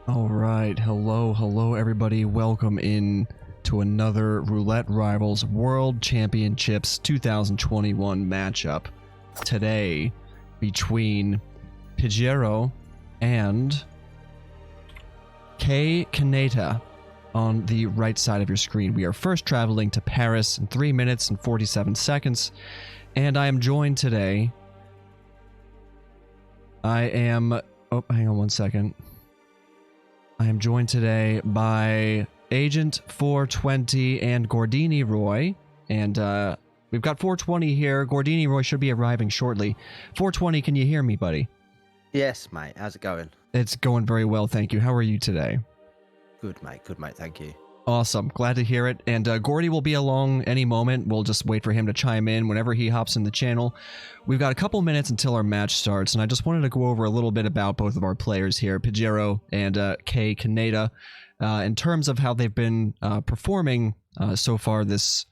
All right, hello everybody. Welcome in to another Roulette Rivals World Championships 2021 matchup today between Pigiero and k-kaneta on the right side of your screen. We are first traveling to Paris in 3 minutes and 47 seconds, and I am joined today. Oh, hang on one second. I am joined today by Agent 420 and Gordiniroy, and we've got 420 here. Gordiniroy should be arriving shortly. 420, can you hear me, buddy? Yes, mate. How's it going? It's going very well, thank you. How are you today? Good, mate. Good, mate. Thank you. Awesome. Glad to hear it. And Gordy will be along any moment. We'll just wait for him to chime in whenever he hops in the channel. We've got a couple minutes until our match starts, and I just wanted to go over a little bit about both of our players here, Pigiero and k-kaneta, in terms of how they've been performing so far this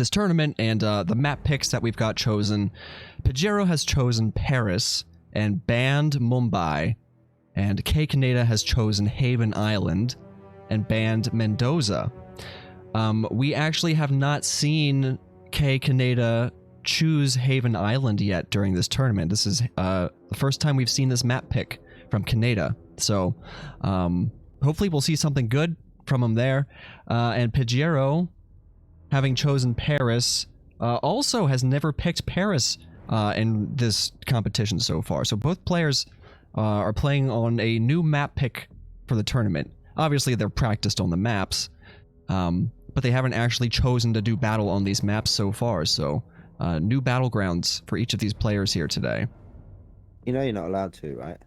tournament and the map picks that we've got chosen. Pigiero has chosen Paris and banned Mumbai, and k-kaneta has chosen Haven Island and banned Mendoza. We actually have not seen k-kaneta choose Haven Island yet during this tournament. This is the first time we've seen this map pick from Kaneta. So hopefully we'll see something good from him there. And Pigiero, having chosen Paris, also has never picked Paris in this competition so far. So both players are playing on a new map pick for the tournament. Obviously, they're practiced on the maps, but they haven't actually chosen to do battle on these maps so far, so new battlegrounds for each of these players here today. You know you're not allowed to, right?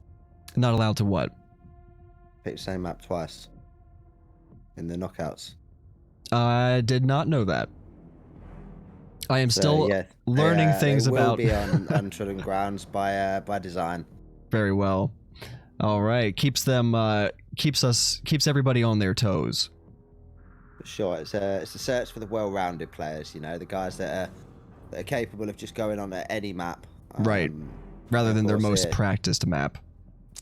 Not allowed to what? Pick the same map twice in the knockouts. I did not know that. I am still learning things about... They will be on untrodden grounds by design. Very well. All right, keeps everybody on their toes. Sure, it's a search for the well-rounded players. You know, the guys that are capable of just going on any map. Right, rather than their most practiced map.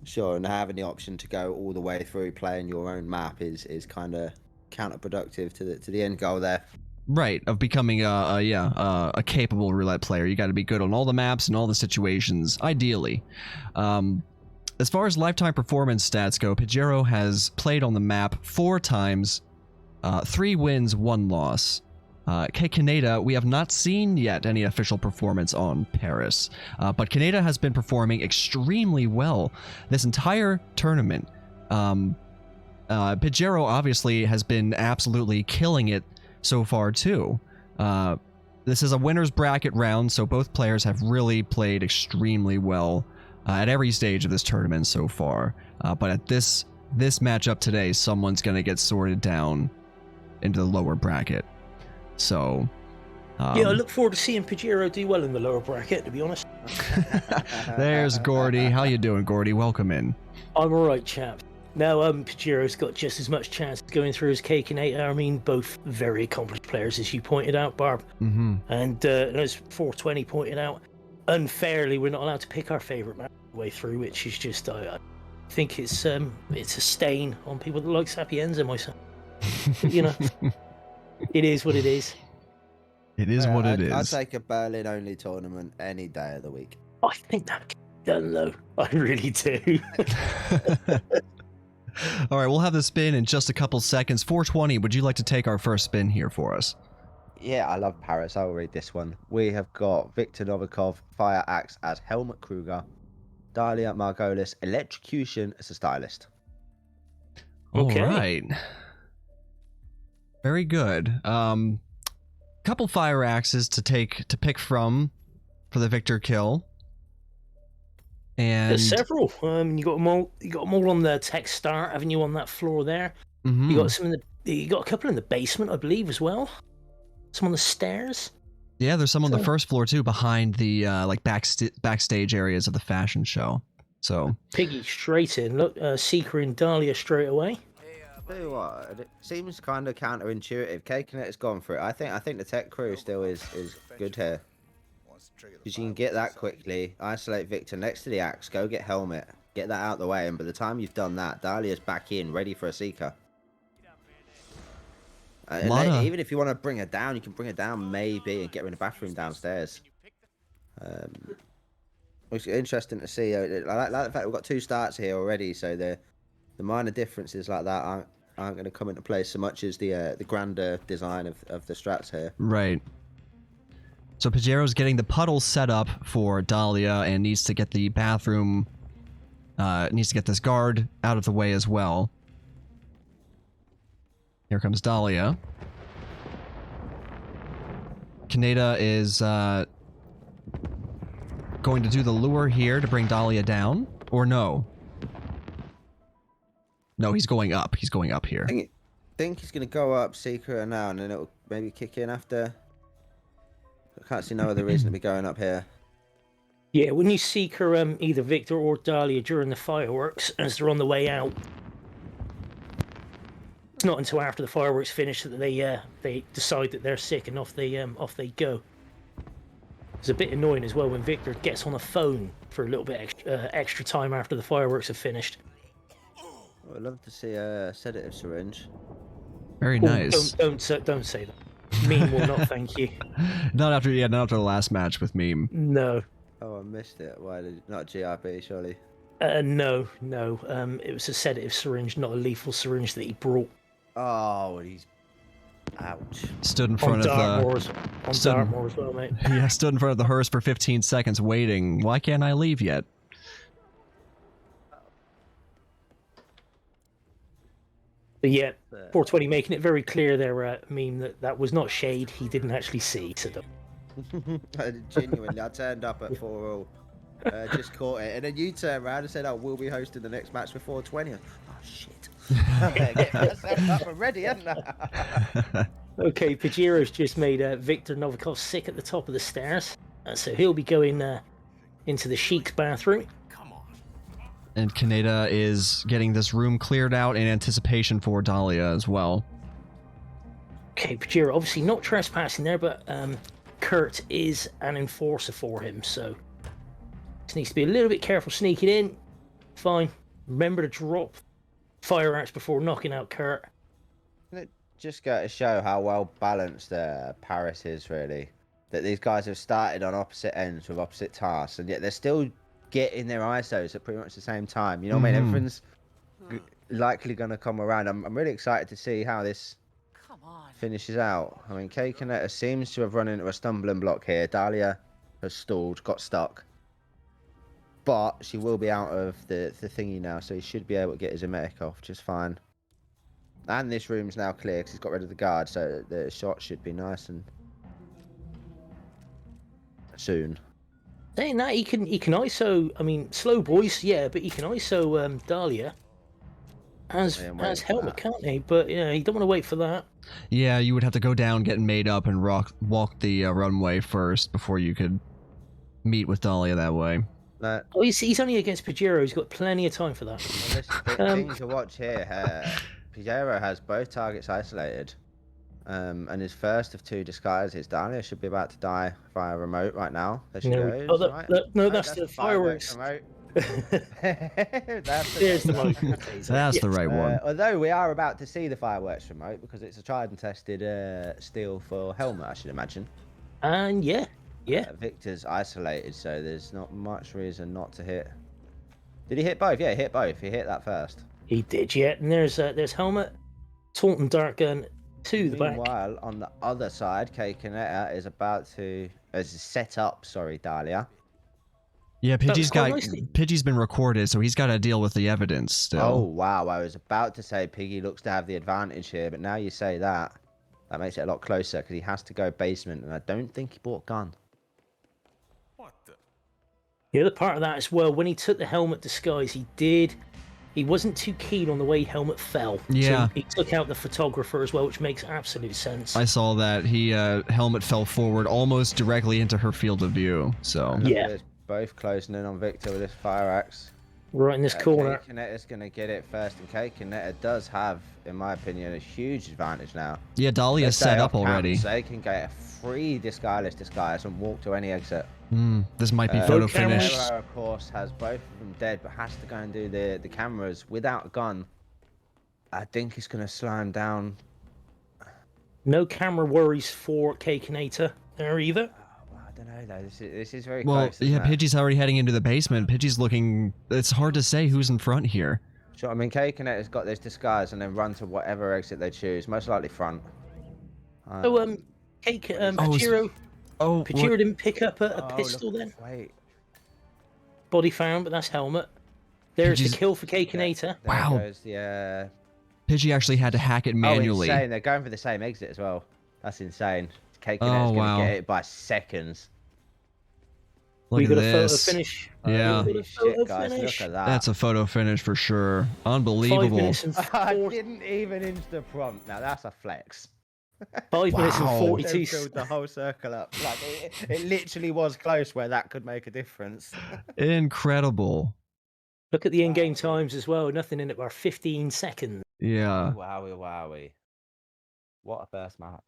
Sure, and having the option to go all the way through playing your own map is kind of counterproductive to the end goal there. Right, of becoming a capable roulette player. You got to be good on all the maps and all the situations, ideally. As far as lifetime performance stats go, Pigiero has played on the map 4 times, 3 wins, 1 loss. k-kaneta, we have not seen yet any official performance on Paris, but Kaneta has been performing extremely well this entire tournament. Pigiero obviously has been absolutely killing it so far too. This is a winner's bracket round, so both players have really played extremely well at every stage of this tournament so far. But at this matchup today, someone's going to get sorted down into the lower bracket. So... yeah, I look forward to seeing Pigiero do well in the lower bracket, to be honest. There's Gordy. How you doing, Gordy? Welcome in. I'm alright, chap. Now, Pigiero's got just as much chance going through as k-kaneta. I mean, both very accomplished players, as you pointed out, Barb. Mm-hmm. And as 420 pointed out, unfairly, we're not allowed to pick our favourite map way through, which is just, I think it's a stain on people that like Sapienza, myself. But, you know, it is what it is. It is what it is. I'd take a Berlin-only tournament any day of the week. I think that can be done, though. I really do. All right, we'll have the spin in just a couple seconds. 420, would you like to take our first spin here for us? Yeah, I love Paris. I'll read this one. We have got Victor Novikov, Fire Axe as Helmut Kruger, Dalia Margolis, Electrocution as a stylist. Okay. All right. Very good. Couple Fire Axes to pick from for the Victor kill. And there's several. You got them all. You got them all on the tech start, haven't you? On that floor there. Mm-hmm. You got some in the. You got a couple in the basement, I believe, as well. Some on the stairs. Yeah, there's some on the first floor too, behind the like backstage areas of the fashion show. So Piggy straight in. Look, Seeker and Dahlia straight away. Tell you what, it seems kind of counterintuitive. k-kaneta's gone for it. I think the tech crew still is good here. Because you can get that quickly, isolate Victor next to the axe, go get Helmet, Get that out of the way, and by the time you've done that, Dahlia's back in, ready for a Seeker. Even if you want to bring her down, you can bring her down maybe and get her in the bathroom downstairs. It's interesting to see. I like the fact we've got 2 starts here already, so the minor differences like that aren't going to come into play so much as the grander design of the strats here. Right. So Pigiero's getting the puddle set up for Dahlia and needs to get the bathroom, needs to get this guard out of the way as well. Here comes Dahlia. Kaneta is going to do the lure here to bring Dahlia down, or no? No, he's going up. He's going up here. I think he's going to go up, Seeker now, and then it'll maybe kick in after. I can't see no other reason to be going up here. Yeah, when you Seeker either Victor or Dahlia during the fireworks as they're on the way out, it's not until after the fireworks finish that they decide that they're sick and off they go. It's a bit annoying as well when Victor gets on the phone for a little bit extra time after the fireworks have finished. Well, I'd love to see a sedative syringe. Very nice. Don't say that. Meme will not thank you. Not after the last match with Meme. No. Oh, I missed it. Why did not GRP surely? No. It was a sedative syringe, not a lethal syringe that he brought. Oh, he's ouch. Stood in front of Dartmoor as well, mate. Yeah, stood in front of the hearse for 15 seconds waiting. Why can't I leave yet? But yeah, 420 making it very clear there, Meme, that was not shade. He didn't actually see. So Genuinely, I turned up at 4-all. Just caught it. And then you turned around and said, oh, we'll be hosting the next match before 20. Oh, shit. Get myself up and ready, hadn't I? Okay, Pigiero's just made Victor Novikov sick at the top of the stairs. So he'll be going into the Sheik's bathroom. And Kaneta is getting this room cleared out in anticipation for Dahlia as well. Okay, Pigiero obviously not trespassing there, but Kurt is an enforcer for him, so just needs to be a little bit careful sneaking in. Fine. Remember to drop fire arts before knocking out Kurt. It just go to show how well balanced Paris is, really. That these guys have started on opposite ends with opposite tasks, and yet they're still getting their ISOs at pretty much the same time. You know what I mean? Everything's likely going to come around. I'm really excited to see how this finishes out. I mean, k-kaneta seems to have run into a stumbling block here. Dahlia has stalled, got stuck. But she will be out of the thingy now, so he should be able to get his emetic off just fine. And this room's now clear because he's got rid of the guard, so the shot should be nice and soon. Saying that, he can ISO, I mean, slow boys, yeah, but he can ISO Dahlia as helmet, can't he? But yeah, you don't want to wait for that. Yeah, you would have to go down, get made up, and walk the runway first before you could meet with Dahlia that way. Oh, he's only against Pigiero. He's got plenty of time for that. Well, this thing to watch here. Pigiero has both targets isolated. And his first of 2 disguises. Dahlia should be about to die via remote right now. There she goes. Oh, that's the fireworks. Remote. There's the one. That's the right one. Although we are about to see the fireworks remote because it's a tried and tested steal for helmet, I should imagine. And yeah. Victor's isolated, so there's not much reason not to hit. Did he hit both? Yeah, he hit both. He hit that first. He did, yeah. And there's helmet, Taunton dart gun to the back. Meanwhile, on the other side, k-kaneta is set up, Dahlia. Yeah, Pidgey's been recorded, so he's got to deal with the evidence still. Oh, wow. I was about to say Piggy looks to have the advantage here, but now you say that, that makes it a lot closer because he has to go basement, and I don't think he bought a gun. The other part of that as well, when he took the helmet disguise, he wasn't too keen on the way helmet fell. Yeah. So he took out the photographer as well, which makes absolute sense. I saw that. Helmet fell forward almost directly into her field of view, so... Yeah. Both closing in on Victor with this fire axe. Right in this corner. k-kaneta's going to get it first, and k-kaneta does have, in my opinion, a huge advantage now. Yeah, Dahlia's set up already. So they can get a free disguise and walk to any exit. This might be photo cameras. finish. Pigiero, of course, has both of them dead, but has to go and do the cameras without a gun. I think he's going to slow him down. No camera worries for k-kaneta there either. Well, I don't know, though. This is very Well, close. yeah, isn't it? Pidgey's already heading into the basement. Pidgey's looking... It's hard to say who's in front here. Sure, I mean, k-kaneta's got this disguise and then run to whatever exit they choose, most likely front. Pigiero Oh, Pigiero didn't pick up a pistol look, then. Wait. Body found, but that's helmet. There's Pidgey's- the kill for k-kaneta. There Wow. goes the, Pidgey actually had to hack it Oh, manually. insane. They're going for the same exit as well. That's insane. k-kaneta's Oh, going to wow. get it by seconds. Look We at got a photo this. finish. Yeah. We got Holy a photo shit, guys, finish. look at that. That's a photo finish for sure. 5 Unbelievable. minutes and I 4, didn't even insta prompt. Now that's a flex. 5 minutes and Wow. 42 They filled the whole circle up. Like it literally was close where that could make a difference. Incredible. Look at the in-game times as well. Nothing in it but 15 seconds. Yeah. Wowie. What a first map.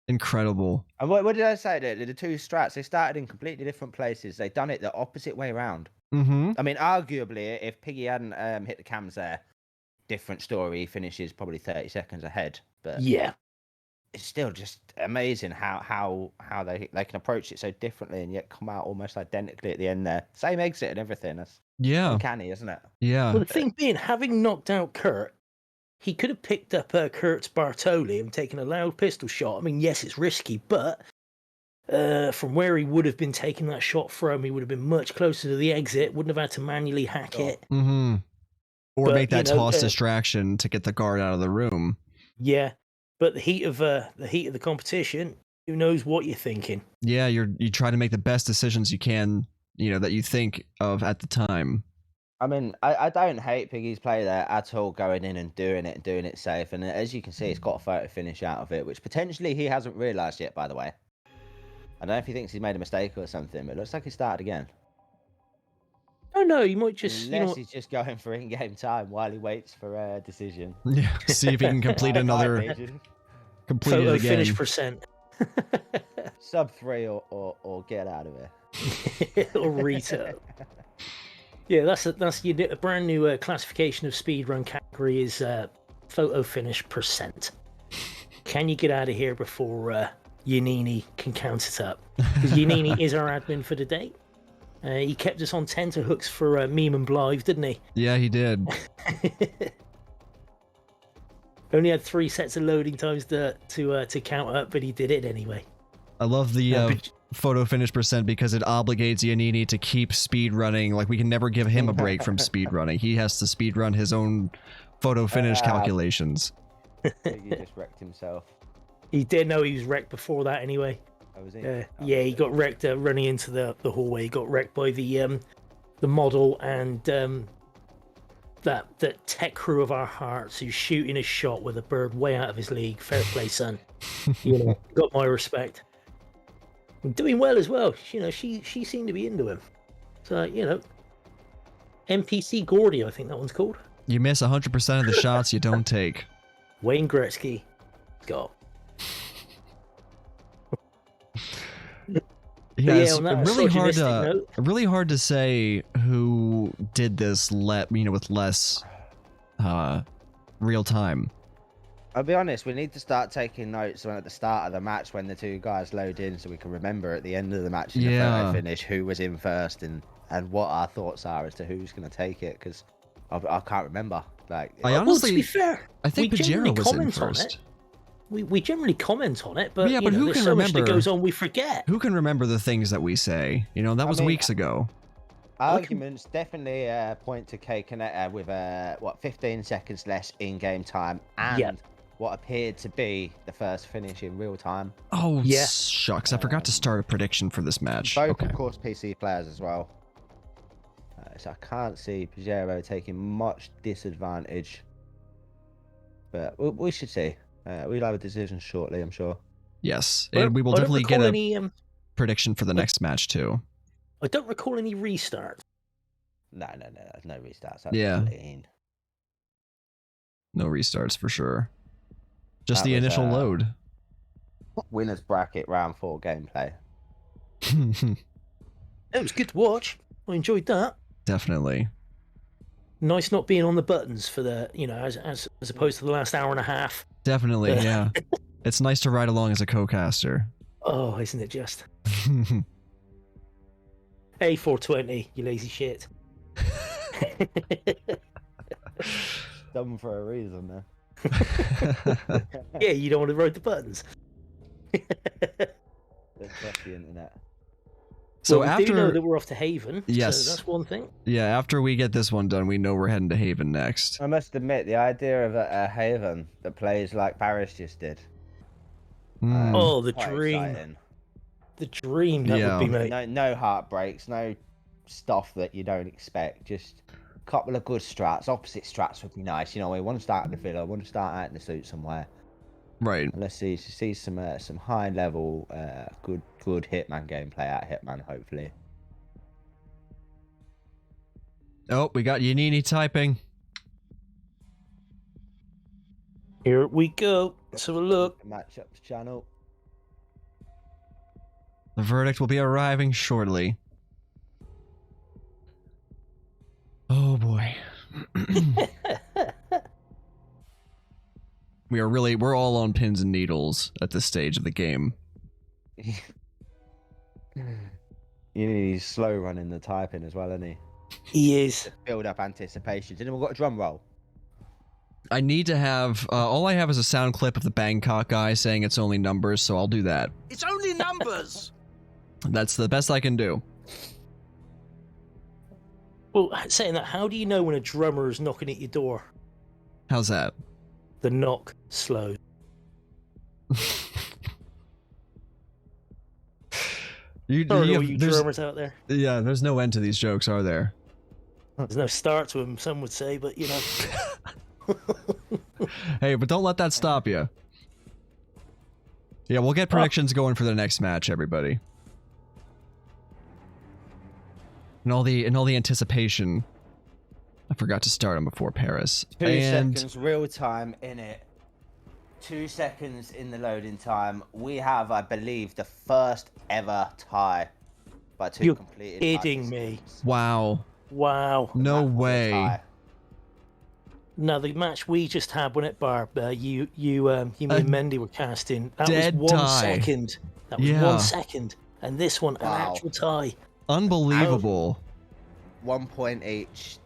Incredible. And what did I say? The two strats, they started in completely different places. They've done it the opposite way around. Mm-hmm. I mean, arguably, if Piggy hadn't hit the cams there, different story. He finishes probably 30 seconds ahead. But Yeah. it's still just amazing how they can approach it so differently and yet come out almost identically at the end there. Same exit and everything. That's Yeah. uncanny, isn't it? Yeah. Well, the thing being, having knocked out Kurt, he could have picked up Kurt's Bartoli and taken a loud pistol shot. I mean, yes, it's risky, but from where he would have been taking that shot from, he would have been much closer to the exit, wouldn't have had to manually hack Sure. it. Mm-hmm. Or But, make that you know, toss distraction to get the guard out of the room. Yeah, but the heat of the competition, who knows what you're thinking? Yeah, you try to make the best decisions you can, that you think of at the time. I mean, I don't hate Piggy's play there at all, going in and doing it safe. And as you can see, it's got a photo finish out of it, which potentially he hasn't realised yet, by the way. I don't know if he thinks he's made a mistake or something, but it looks like he started again. Oh no, you might just Unless he's just going for in-game time while he waits for a decision. Yeah. See if he can complete another. Complete photo it again. finish percent. Sub 3 or get out of here. Or return. Yeah, that's a brand new classification of speedrun category is photo finish percent. Can you get out of here before Yanini can count it up? Because Yanini is our admin for the day. He kept us on tenterhooks for Meme and Blythe, didn't he? Yeah, he did. Only had 3 sets of loading times to count up, but he did it anyway. I love the photo finish percent because it obligates Yanini to keep speed running. Like, we can never give him a break from speed running. He has to speed run his own photo finish calculations. He just wrecked himself. He did know he was wrecked before that anyway. Oh, was he? Yeah, he got wrecked running into the hallway. He got wrecked by the model and that tech crew of our hearts who's shooting a shot with a bird way out of his league. Fair play, son. Got my respect. Doing well as well. She seemed to be into him. So, NPC Gordy, I think that one's called. You miss 100% of the shots you don't take. Wayne Gretzky. Go. Yeah, it's on that really hard to say who did this with less real time. I'll be honest, we need to start taking notes at the start of the match when the two guys load in so we can remember at the end of the match in the photo finish who was in first and what our thoughts are as to who's going to take it, because I can't remember. Like, I honestly, to be fair, I think Pigiero was in first. We generally comment on it, but, yeah, but who there's can so remember? much that goes on we forget. Who can remember the things that we say? That was weeks ago. Arguments definitely point to k-kaneta with 15 seconds less in-game time and what appeared to be the first finish in real time. Oh, yeah. Shucks. I forgot to start a prediction for this match. Both, of course, PC players as well. So I can't see Pigiero taking much disadvantage. But we should see. We'll have a decision shortly, I'm sure. Yes, and we will definitely get a prediction for the next match, too. I don't recall any restarts. No, there's no restarts. That's clean. No restarts for sure. Just the initial load. Winners bracket round 4 gameplay. It was good to watch. I enjoyed that. Definitely. Nice not being on the buttons for the, as opposed to the last hour and a half. Definitely, yeah. It's nice to ride along as a co-caster. Oh, isn't it just? Hey, 420, you lazy shit. Done for a reason, man. Yeah, you don't want to ride the buttons. Don't trust the internet. So well, we after do know that we're off to Haven. Yes. So that's one thing. Yeah, after we get this one done, we know we're heading to Haven next. I must admit, the idea of a Haven that plays like Paris just did. Oh, the quite dream. exciting. The dream that would be, mate. No heartbreaks, no stuff that you don't expect. Just a couple of good strats. Opposite strats would be nice. We want to start in the villa, want to start out in the suit somewhere. Right. And let's see some high level, good Hitman gameplay out of Hitman, hopefully. Oh, we got Yanini typing. Here we go. Let's have a look. Matchups channel. The verdict will be arriving shortly. Oh boy. We're all on pins and needles at this stage of the game. He's slow running the typing as well, isn't he? He is. Build up anticipation. Didn't we got a drum roll? I need to have, all I have is a sound clip of the Bangkok guy saying it's only numbers, so I'll do that. It's only numbers! That's the best I can do. Well, saying that, how do you know when a drummer is knocking at your door? How's that? The knock slows. You you drummers out there. Yeah, there's no end to these jokes, are there? There's no start to them, some would say, but Hey, but don't let that stop you. Yeah, we'll get predictions going for the next match, everybody. And all the anticipation. I forgot to start them before Paris. 2 seconds real time in it. 2 seconds in the loading time. We have, I believe, the first ever tie by two You're completed. kidding me. Wow. Wow. No way. Now the match we just had when at Barb, you and Mendy were casting. That was dead 1 tie. second. That was 1 second, and this one an actual tie. Unbelievable. 1 point each.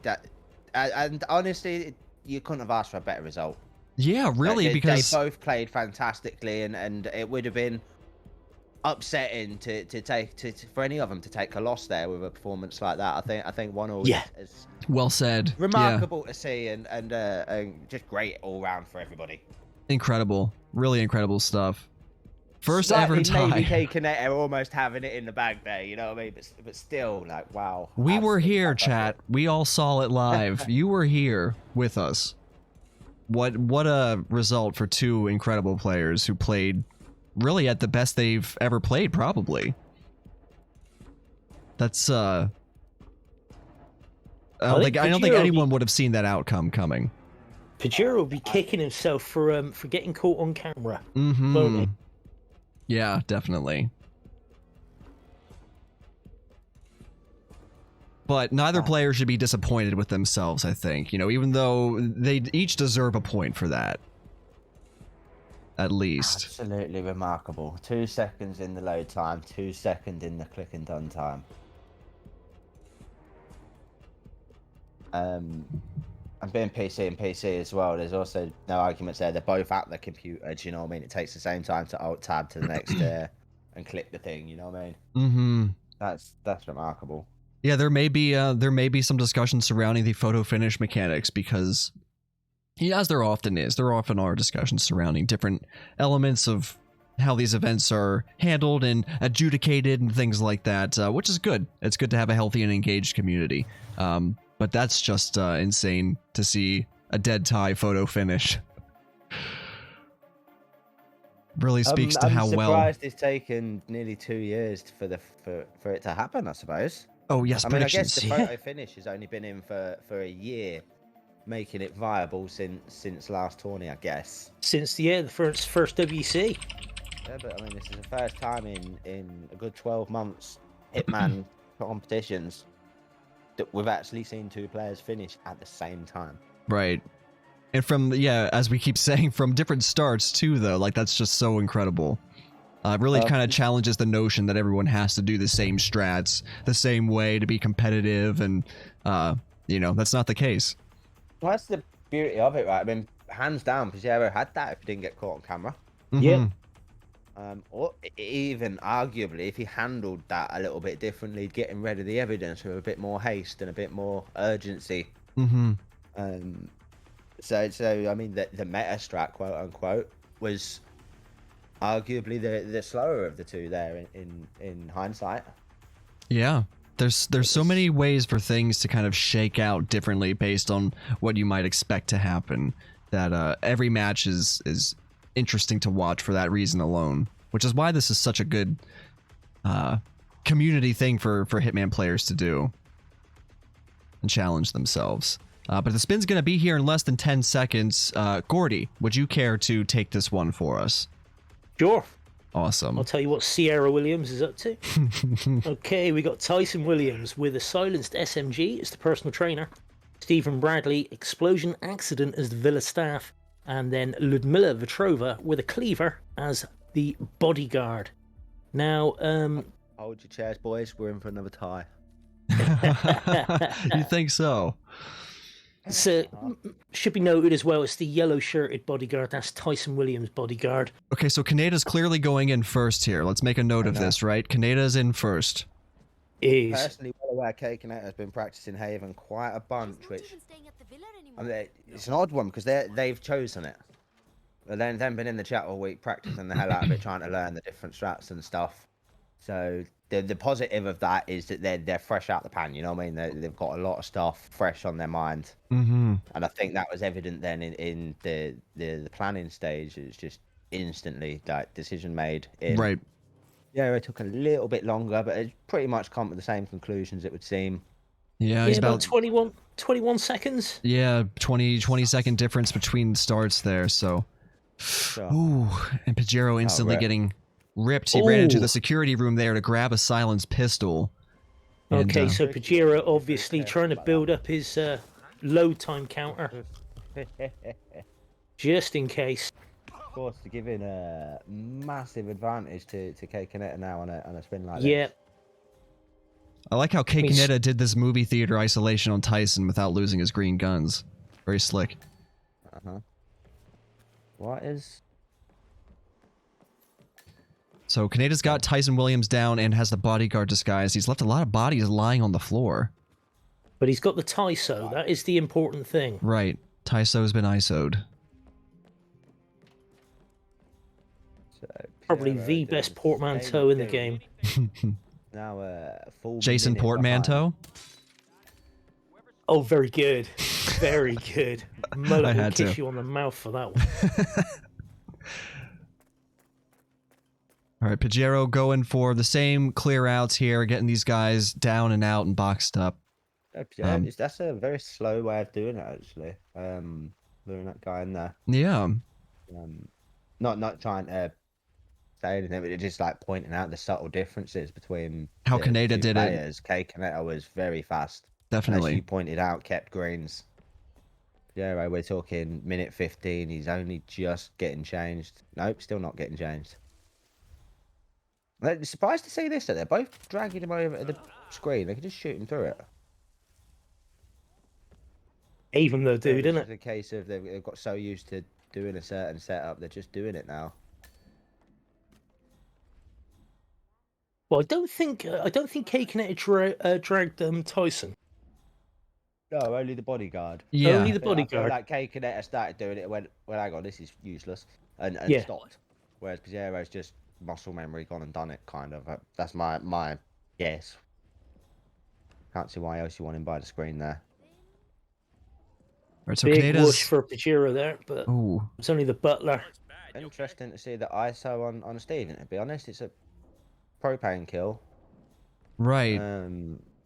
And honestly, you couldn't have asked for a better result. Yeah, really, because they both played fantastically, and it would have been upsetting for any of them to take a loss there with a performance like that. I think 1-1 is well said. Remarkable to see, and just great all round for everybody. Incredible, really incredible stuff. First Slightly ever tie. Maybe k-kaneta almost having it in the bag there, you know what I mean? But still, like, wow. We were here, chat. We all saw it live. You were here with us. What a result for two incredible players who played really at the best they've ever played, probably. That's I don't think anyone would have seen that outcome coming. Pigiero would be kicking himself for getting caught on camera. Mm-hmm. Yeah, definitely. But neither player should be disappointed with themselves, I think. Even though they each deserve a point for that. At least. Absolutely remarkable. 2 seconds in the load time, 2 seconds in the click and done time. And being PC and PC as well, there's also no arguments there. They're both at the computer, do you know what I mean? It takes the same time to alt tab to the next and click the thing, you know what I mean? Mm-hmm. That's remarkable. Yeah, there may be some discussion surrounding the photo finish mechanics because, as there often are discussions surrounding different elements of how these events are handled and adjudicated and things like that, which is good. It's good to have a healthy and engaged community. But that's just insane to see a dead tie photo finish. Really speaks to how well. I'm surprised it's taken nearly 2 years for it to happen, I suppose. Oh yes, I mean, I guess predictions. the photo finish has only been in for a year, making it viable since last tourney, I guess. Since the first WC. Yeah, but I mean, this is the first time in a good 12 months Hitman competitions that we've actually seen 2 players finish at the same time. Right. And from, yeah, as we keep saying, from different starts too, though. Like, that's just so incredible. Really kind of challenges the notion that everyone has to do the same strats the same way to be competitive, and you know, that's not the case. Well, that's the beauty of it, right? I mean, hands down, Pigiero had that if he didn't get caught on camera. Yeah. Or even arguably, if he handled that a little bit differently, getting rid of the evidence with a bit more haste and a bit more urgency. So I mean, the meta strat, quote unquote, was arguably the slower of the 2 there in hindsight. Yeah. There's so many ways for things to kind of shake out differently based on what you might expect to happen, that every match is interesting to watch for that reason alone, which is why this is such a good community thing for Hitman players to do and challenge themselves. But the spin's going to be here in less than 10 seconds. Gordy, would you care to take this one for us? Sure. Awesome. I'll tell you what Sierra Williams is up to. Okay, we got Tyson Williams with a silenced SMG as the personal trainer. Stephen Bradley, explosion accident as the Villa staff. And then Ludmila Vetrova with a cleaver as the bodyguard. Now, hold your chairs, boys. We're in for another tie. You think so? So, should be noted as well, it's the yellow-shirted bodyguard. That's Tyson Williams' bodyguard. Okay, so Kaneta's clearly going in first here. Let's make a note of this, right? Kaneta's in first. Personally, well aware k-kaneta has been practicing Haven quite a bunch, which I mean, it's an odd one because they've chosen it. But then been in the chat all week practicing the hell out of it, trying to learn the different strats and stuff. So the positive of that is that they're fresh out the pan. You know what I mean? They've got a lot of stuff fresh on their mind. And I think that was evident then in the planning stage. It's just instantly like decision made. Right. Yeah, it took a little bit longer, but it pretty much come to the same conclusions, it would seem. Yeah, he's about 21 seconds. Yeah, 20 second difference between starts there, so. Sure. Ooh, and Pigiero instantly getting ripped. He ran into the security room there to grab a silenced pistol. Okay, and, so Pigiero obviously trying to build up his load time counter. Just in case. Of course, to give in a massive advantage to k-kaneta now on a spin like this. I like how k-kaneta did this movie theater isolation on Tyson without losing his green guns. Very slick. What is... So Kaneta's got Tyson Williams down and has the bodyguard disguise. He's left a lot of bodies lying on the floor. But he's got the Tyso. That is the important thing. Right. Tyso's been ISO'd. So, probably the best portmanteau in the game. Now, full Jason Portmanteau? Oh, very good. Very good. Mullet will kiss to. you on the mouth for that one. All right, Pigiero going for the same clear outs here, getting these guys down and out and boxed up. That's a very slow way of doing it, actually. Luring that guy in there. Yeah. Not trying to say anything, but just like pointing out the subtle differences between how Kaneta did players. K-kaneta was very fast. Definitely. As you pointed out, kept greens. Yeah, we're talking minute 15. He's only just getting changed. Nope, still not getting changed. I'm surprised to see this, that they're both dragging him over the screen. They could just shoot him through it. Even though, dude, isn't it? It's a case of they've got so used to doing a certain setup, they're just doing it now. Well, I don't think k-kaneta dragged Tyson. No, only the bodyguard. Yeah. Only the bodyguard. Like k-kaneta started doing it and went, well, hang on, this is useless, and stopped. Whereas Pigiero's just muscle memory gone and done it, kind of. That's my guess. Can't see why else you want him by the screen there. Right, so Big Kaneta's... whoosh for Pigiero there, but it's only the butler. Interesting to see the ISO on Steven. To be honest, it's a propane kill. Right.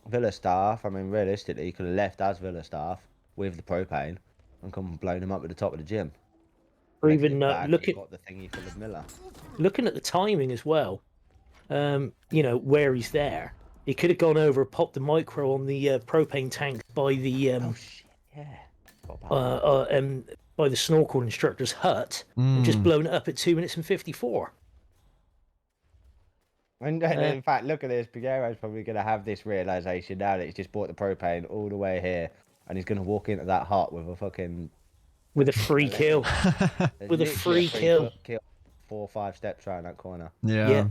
Villa staff. I mean, realistically, he could have left as Villa staff with the propane and come and blown him up at the top of the gym. Or even looking got the thingy for the Miller. Looking at the timing as well. You know where he's there. He could have gone over, popped the micro on the propane tank by the Oh shit! Yeah. Forgot about that. by the snorkel instructor's hut, and just blown it up at 2 minutes and 54. And in fact, look at this. Pigiero's probably going to have this realization now that he's just bought the propane all the way here, and he's going to walk into that hut with a fucking With a free kill. With a free kill. 4 or 5 steps around that corner. Yeah.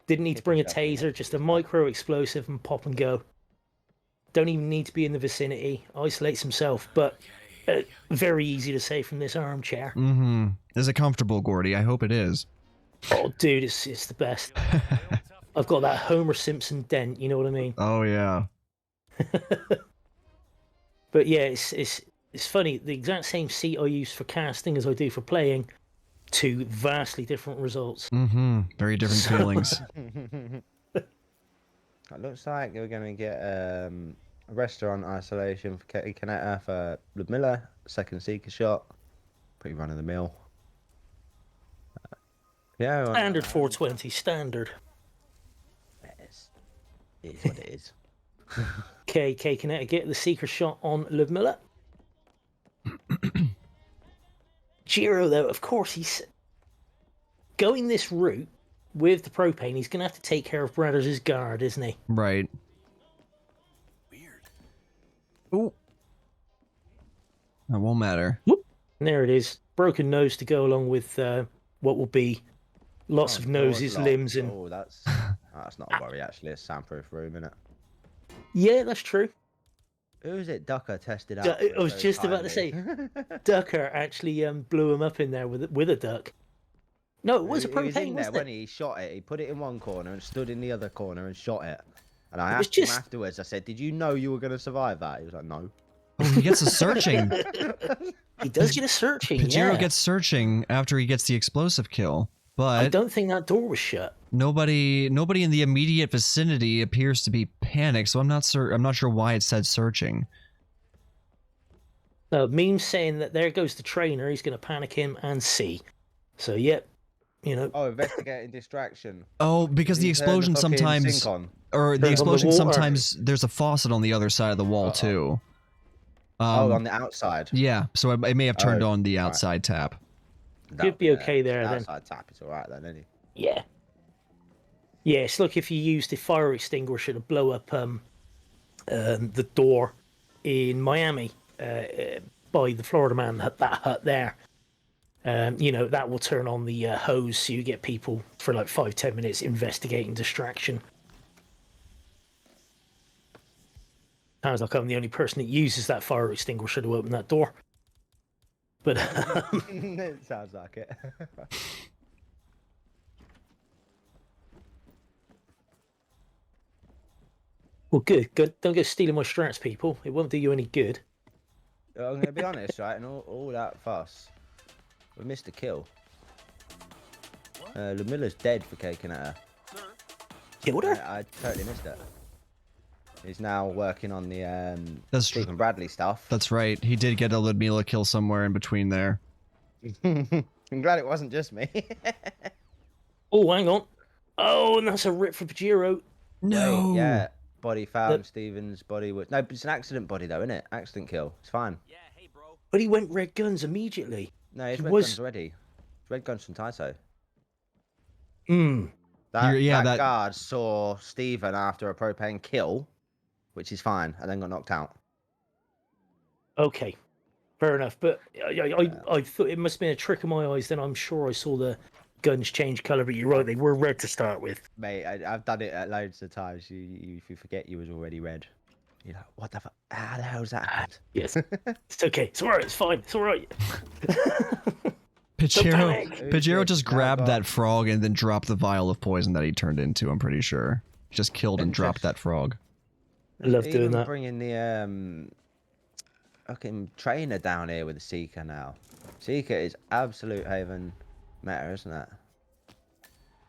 Didn't need to bring a taser, just a micro explosive and pop and go. Don't even need to be in the vicinity. Isolates himself, but very easy to say from this armchair. Mm-hmm. Is it comfortable, Gordy? I hope it is. Oh, dude, it's the best. I've got that Homer Simpson dent, you know what I mean? Oh, yeah. But yeah, it's funny. The exact same seat I use for casting as I do for playing, two vastly different results. Mm-hmm. Very different feelings. It looks like we're going to get a restaurant isolation for k-kaneta for Ludmilla, second seeker shot. Pretty run of the mill. Yeah. Standard 420, standard. It is what it is. K-kaneta get the seeker shot on Ludmilla. Pigiero, though, of course, he's going this route with the propane. He's going to have to take care of Brothers' guard, isn't he? Right. Weird. Ooh. That won't matter. Whoop. And there it is. Broken nose to go along with what will be lots of noses, limbs, and... Oh, that's not a worry, actually. It's a soundproof room, isn't it? Yeah, that's true. Who's it Ducker tested out? I was just about to say, Ducker actually blew him up in there with a duck. No, it was a propane, He was in there, wasn't when it? he shot it. He put it in one corner and stood in the other corner and shot it. And I asked him afterwards, I said, did you know you were going to survive that? He was like, no. Oh, he gets a searching. He does get a searching, Pigiero yeah. gets searching after he gets the explosive kill, I but don't think that door was shut. nobody in the immediate vicinity appears to be panicked, so I'm not sure why it said searching. No, memes saying that there goes the trainer, he's going to panic him and see. So, yep, you know. Oh, investigating distraction. Oh, because the He turned explosion fucking sometimes, sink on. or the Turns on the explosion water. sometimes, there's a faucet on the other side of the wall too. On the outside. Yeah, so it may have turned on the right. outside tap. You'd be okay there, then. Outside tap is alright then, isn't he? Yeah. Yes, look, if you used a fire extinguisher to blow up the door in Miami by the Florida man, that hut there, you know, that will turn on the hose so you get people for like 5-10 minutes investigating distraction. Sounds like I'm the only person that uses that fire extinguisher to open that door. But It sounds like it. well, good. Don't go stealing my strats, people. It won't do you any good. I'm going to be honest, right? And all that fuss, we missed a kill. Ludmilla's dead for k-kaneta. Killed her? I totally missed it. He's now working on the That's Stephen Bradley stuff. That's right. He did get a Ludmilla kill somewhere in between there. I'm glad it wasn't just me. Oh, hang on. Oh, and that's a rip for Pigiero. No. Yeah, body found. Stephen's body was... No, but it's an accident body though, isn't it? Accident kill. It's fine. Yeah, hey, bro. But he went red guns immediately. No, it's He red was- guns already. It's red guns from Taito. Hmm. That guard saw Stephen after a propane kill, which is fine, and then got knocked out. Okay. Fair enough. But I thought it must have been a trick of my eyes. Then I'm sure I saw the guns change colour. But you're right, they were red to start with. Mate, I've done it loads of times. If you forget you was already red. You're like, what the fuck? How the hell's that happened? Yes. It's okay. It's all right. It's fine. It's all right. Pigiero just Now grabbed got- that frog and then dropped the vial of poison that he turned into, I'm pretty sure. Just killed and dropped that frog. I love doing Even that. bringing the fucking trainer down here with the Seeker now. Seeker is absolute haven meta, isn't it?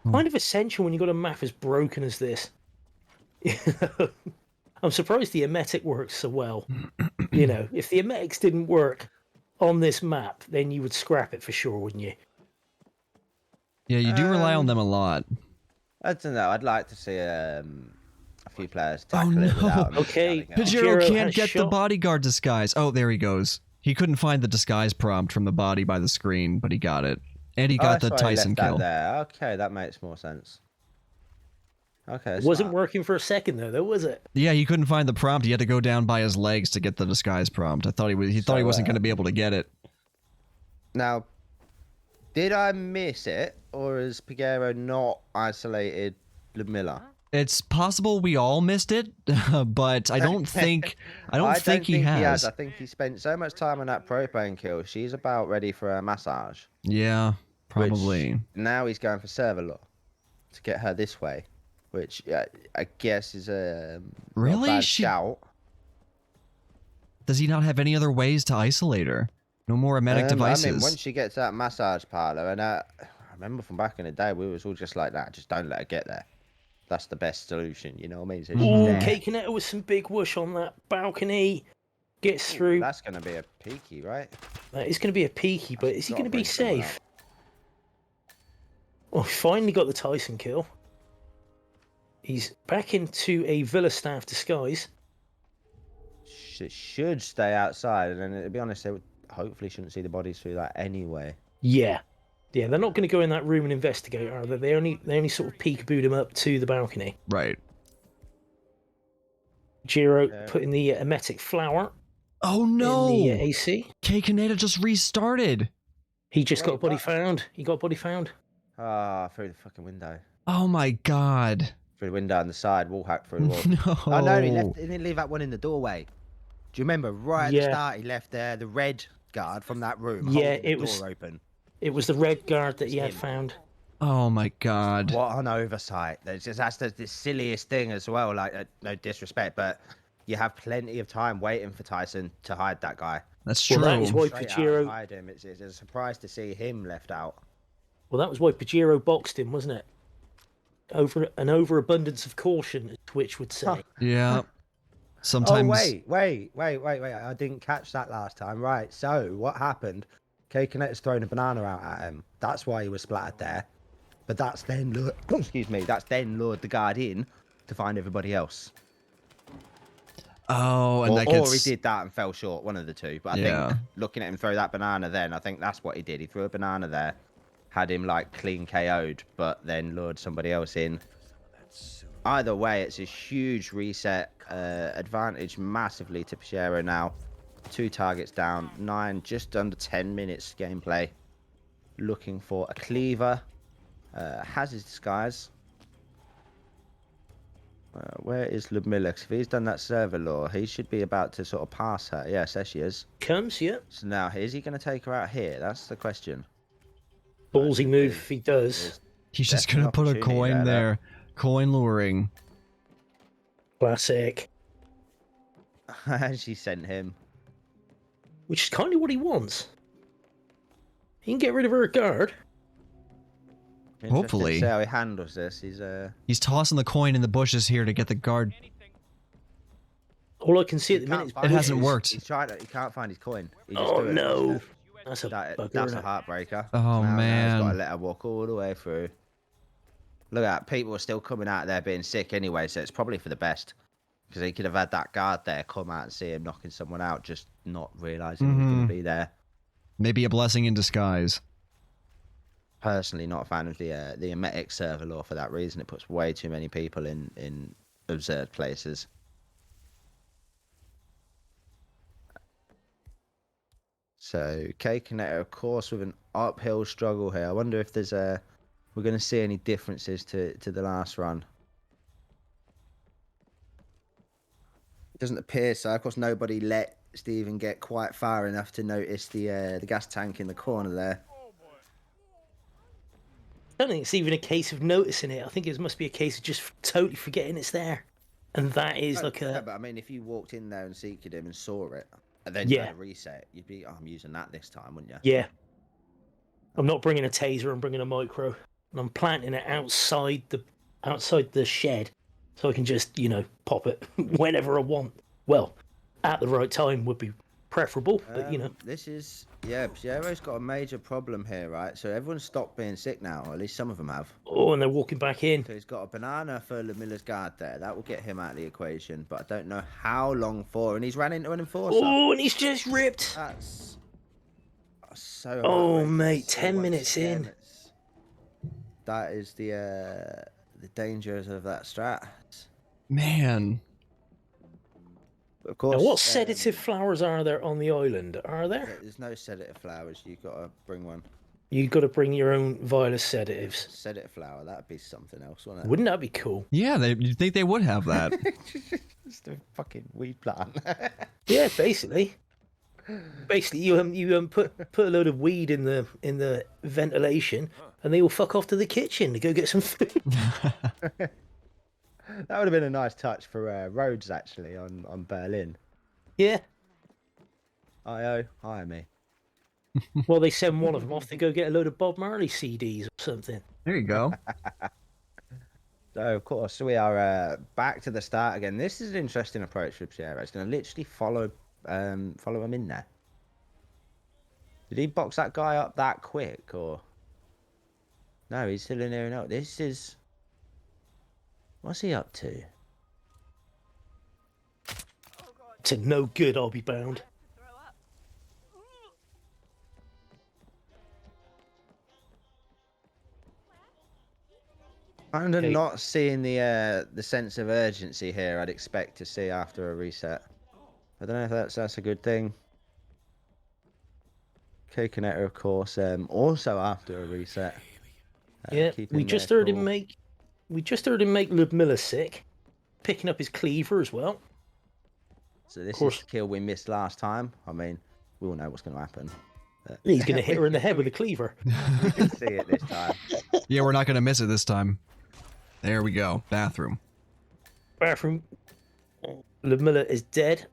Kind of essential when you've got a map as broken as this. I'm surprised the emetic works so well. You know, if the emetics didn't work on this map, then you would scrap it for sure, wouldn't you? Yeah, you do rely on them a lot. I don't know. I'd like to see a few players Oh, tackle it no. without him Okay, scanning it off. Pigiero Pigiero can't has get the shot. bodyguard disguise. Oh, there he goes. He couldn't find the disguise prompt from the body by the screen, but he got it. And he Oh, got that's the why he Tyson left that kill. there. Okay, that makes more sense. Okay, It wasn't smart. working for a second though, was it? Yeah, he couldn't find the prompt. He had to go down by his legs to get the disguise prompt. I thought he thought he So, wasn't going to be able to get it. Now, did I miss it, or is Pigiero not isolated Ludmilla? It's possible we all missed it, but I don't think he has. I think he spent so much time on that propane kill. She's about ready for a massage. Yeah, which probably. now he's going for server law to get her this way, which I guess is a not a Really? bad shout. Does he not have any other ways to isolate her? No more emetic devices. I mean, once she gets that massage parlor, and I remember from back in the day, we was all just like that. Just don't let her get there. That's the best solution, you know what I mean? So she's Ooh, there. k-kaneta with some big whoosh on that balcony. Gets through. That's going to be a peaky, right? That is going to be a peaky, but is he Got going to be bring someone safe? Oh, finally got the Tyson kill. He's back into a Villa staff disguise. Should stay outside, and then to be honest, they hopefully shouldn't see the bodies through that anyway. Yeah. Yeah, they're not going to go in that room and investigate, are they? They only sort of peekabooed him up to the balcony. Right. Jiro putting the emetic flower Oh in no! the AC. k-kaneta just restarted. He just got a Wait, body what? found. He got a body found. Ah, through the fucking window. Oh my god. Through the window on the side, wall hack through the wall. No. Oh no, he didn't leave that one in the doorway. Do you remember right at the Yeah. start he left there the red guard from that room Yeah, holding the it was- door open? It was the red guard that he had him. found. Oh my god. What an oversight. That's the silliest thing as well. Like, no disrespect, but you have plenty of time waiting for Tyson to hide that guy. That's Well, true. that is why Straight out Pigiero. and hide him. It's a surprise to see him left out. Well, that was why Pigiero boxed him, wasn't it? Over an overabundance of caution, as Twitch would say. Yeah. Sometimes. Oh wait! I didn't catch that last time. Right. So what happened? k-kaneta's thrown a banana out at him. That's why he was splattered there. But that's then lured. Excuse me. That's then lured the guard in to find everybody else. Oh, and Or, that gets. or he did that and fell short. One of the two. But I Yeah. think looking at him throw that banana, then I think that's what he did. He threw a banana there, had him like clean KO'd, but then lured somebody else in. Either way, it's a huge reset. Advantage massively to Pigiero now. 2 targets down, 9, just under 10 minutes gameplay. Looking for a cleaver. Has his disguise. Where is Ludmilla? 'Cause if he's done that server law, he should be about to sort of pass her. Yes, there she is. Comes, yeah. So now, is he going to take her out here? That's the question. Ballsy move if he does. He's just definitely gonna put a opportunity coin there, there. Coin luring. Classic. And she sent him. Which is kind of what he wants. He can get rid of her guard. Interested Hopefully. to see how he handles this. He's tossing the coin in the bushes here to get the guard. All I can see at the He minute is can't It find hasn't his- worked. He's trying to. He can't find his coin. He just Oh threw it. no. That's a bugger, That's isn't a it? heartbreaker. Oh, Now he's got man. to let her walk all the way through. Look at that. People are still coming out there being sick anyway, so it's probably for the best. Because he could have had that guard there come out and see him knocking someone out, just not realizing he was going to be there. Maybe a blessing in disguise. Personally, not a fan of the emetic server law for that reason. It puts way too many people in absurd places. So k-kaneta, of course, with an uphill struggle here. I wonder if there's we're going to see any differences to the last run. It doesn't appear so. Of course, nobody let Stephen get quite far enough to notice the gas tank in the corner there. I don't think it's even a case of noticing it. I think it must be a case of just totally forgetting it's there. And that is like No, a... but I mean, if you walked in there and seeked him and saw it, and then Yeah. had a reset, you'd be, oh, I'm using that this time, wouldn't you? Yeah. I'm not bringing a taser, I'm bringing a micro. And I'm planting it outside the shed. So I can just, pop it whenever I want. Well, at the right time would be preferable, but you know. This is, yeah, Pigiero's got a major problem here, right? So everyone's stopped being sick now, or at least some of them have. Oh, and they're walking back in. So he's got a banana for Miller's guard there. That will get him out of the equation, but I don't know how long for. And he's ran into an enforcer. Oh, and he's just ripped. That's so. Oh, mate, So 10 once minutes again, in. that is the dangers of that strat. Man. Of course. Now, what sedative flowers are there on the island? Are there? There's no sedative flowers. You got to bring one. You've got to bring your own vial of sedatives. Sedative flower. That'd be something else, wouldn't it? Wouldn't that be cool? Yeah, you'd think they would have that. Just a fucking weed plant. Yeah, basically. Basically, you put a load of weed in the ventilation, and they all fuck off to the kitchen to go get some food. That would have been a nice touch for Rhodes, actually, on Berlin. Yeah. I.O., hire me. Well, they send one of them off to go get a load of Bob Marley CDs or something. There you go. So, of course, we are back to the start again. This is an interesting approach for Pigiero. It's going to literally follow him in there. Did he box that guy up that quick, or... No, he's still in there and out. This is... What's he up to? To no good, I'll be bound. I'm not seeing the sense of urgency here I'd expect to see after a reset. I don't know if that's a good thing. K-kaneta, of course, also after a reset. Yeah, we just heard him make Ludmilla sick, picking up his cleaver as well. So this is the kill we missed last time. I mean, we all know what's going to happen. He's going to hit her in the head with a cleaver. We can see it this time. Yeah, we're not going to miss it this time. There we go. Bathroom. Bathroom. Ludmilla is dead.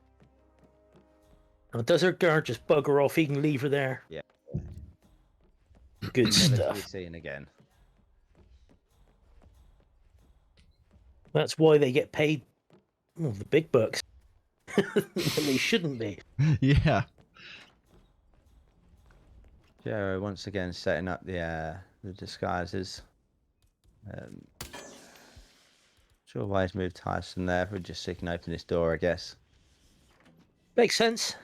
Now, does her guard just bug her off? He can leave her there. Yeah. Good Never to be stuff. seen again. That's why they get paid the big bucks. They shouldn't be. Yeah. Pigiero once again setting up the disguises. Sure why he's moved Tyson there, but just so he can open this door, I guess. Makes sense.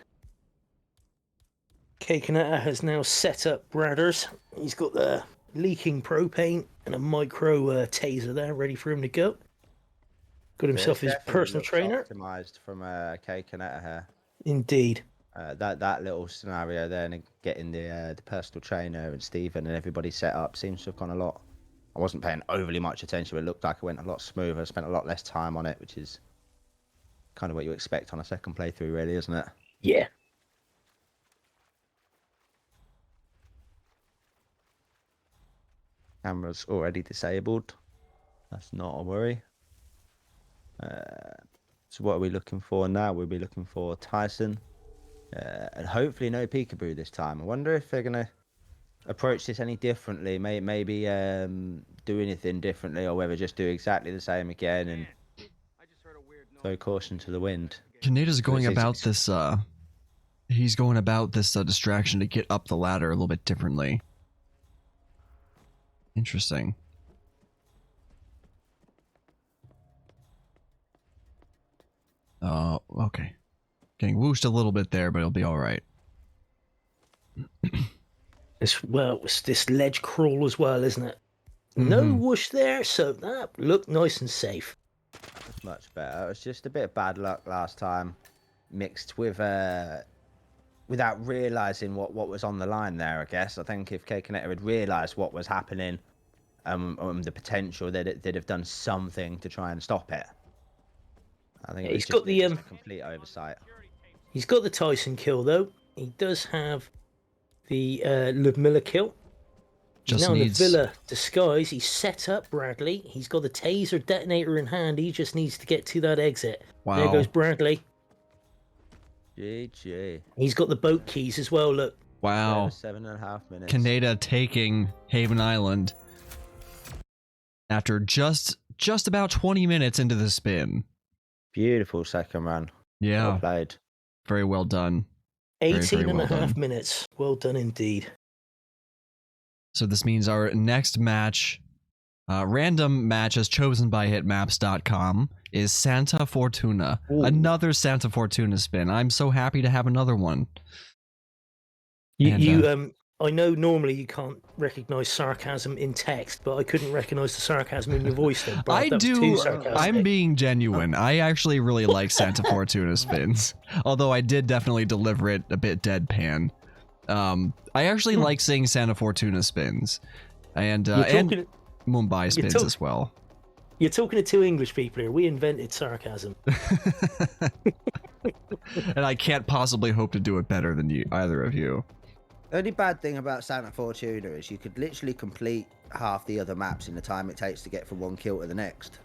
k-kaneta has now set up Bradders. He's got the leaking propane and a micro taser there ready for him to go. Got himself his personal trainer. Optimized from k-kaneta here. Indeed. That little scenario there, and getting the personal trainer and Stephen and everybody set up seems to have gone a lot. I wasn't paying overly much attention, but it looked like it went a lot smoother. Spent a lot less time on it, which is kind of what you expect on a second playthrough, really, isn't it? Yeah. Camera's already disabled. That's not a worry. So what are we looking for now? We'll be looking for Tyson. And hopefully no peekaboo this time. I wonder if they're going to approach this any differently. Maybe do anything differently, or whether just do exactly the same again and throw caution to the wind. Kaneta's going about this, he's going about this distraction to get up the ladder a little bit differently. Interesting. Okay. Getting whooshed a little bit there, but it'll be alright. It's this ledge crawl as well, isn't it? No whoosh there, so that looked nice and safe. That's much better. It was just a bit of bad luck last time, mixed with without realising what was on the line there, I guess. I think if k-kaneta had realised what was happening, the potential, they'd have done something to try and stop it. I think he's got the complete oversight. He's got the Tyson kill though. He does have the Ludmilla kill. He's now in the Villa disguise. He's set up Bradley. He's got the taser detonator in hand. He just needs to get to that exit. Wow. There goes Bradley. GG. He's got the boat keys as well, look. Wow. 7.5 minutes. Kaneta taking Haven Island after just about 20 minutes into the spin. Beautiful second run. Yeah. Well played. Very well done. 18 and well a half done. minutes. Well done indeed. So this means our next match, random match as chosen by hitmaps.com, is Santa Fortuna. Ooh. Another Santa Fortuna spin. I'm so happy to have another one. I know normally you can't recognize sarcasm in text, but I couldn't recognize the sarcasm in your voice then, Brad. I That was do. too sarcastic. I'm being genuine. I actually really like Santa Fortuna spins, although I did definitely deliver it a bit deadpan. I actually like seeing Santa Fortuna spins, and Mumbai spins as well. You're talking to two English people here. We invented sarcasm. And I can't possibly hope to do it better than either of you. The only bad thing about Santa Fortuna is you could literally complete half the other maps in the time it takes to get from one kill to the next.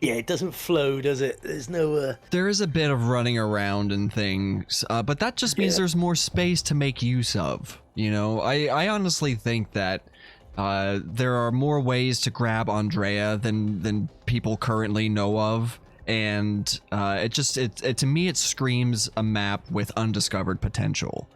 Yeah, it doesn't flow, does it? There's no... There is a bit of running around and things, but that just means there's more space to make use of. You know, I honestly think that there are more ways to grab Andrea than people currently know of, and to me it screams a map with undiscovered potential.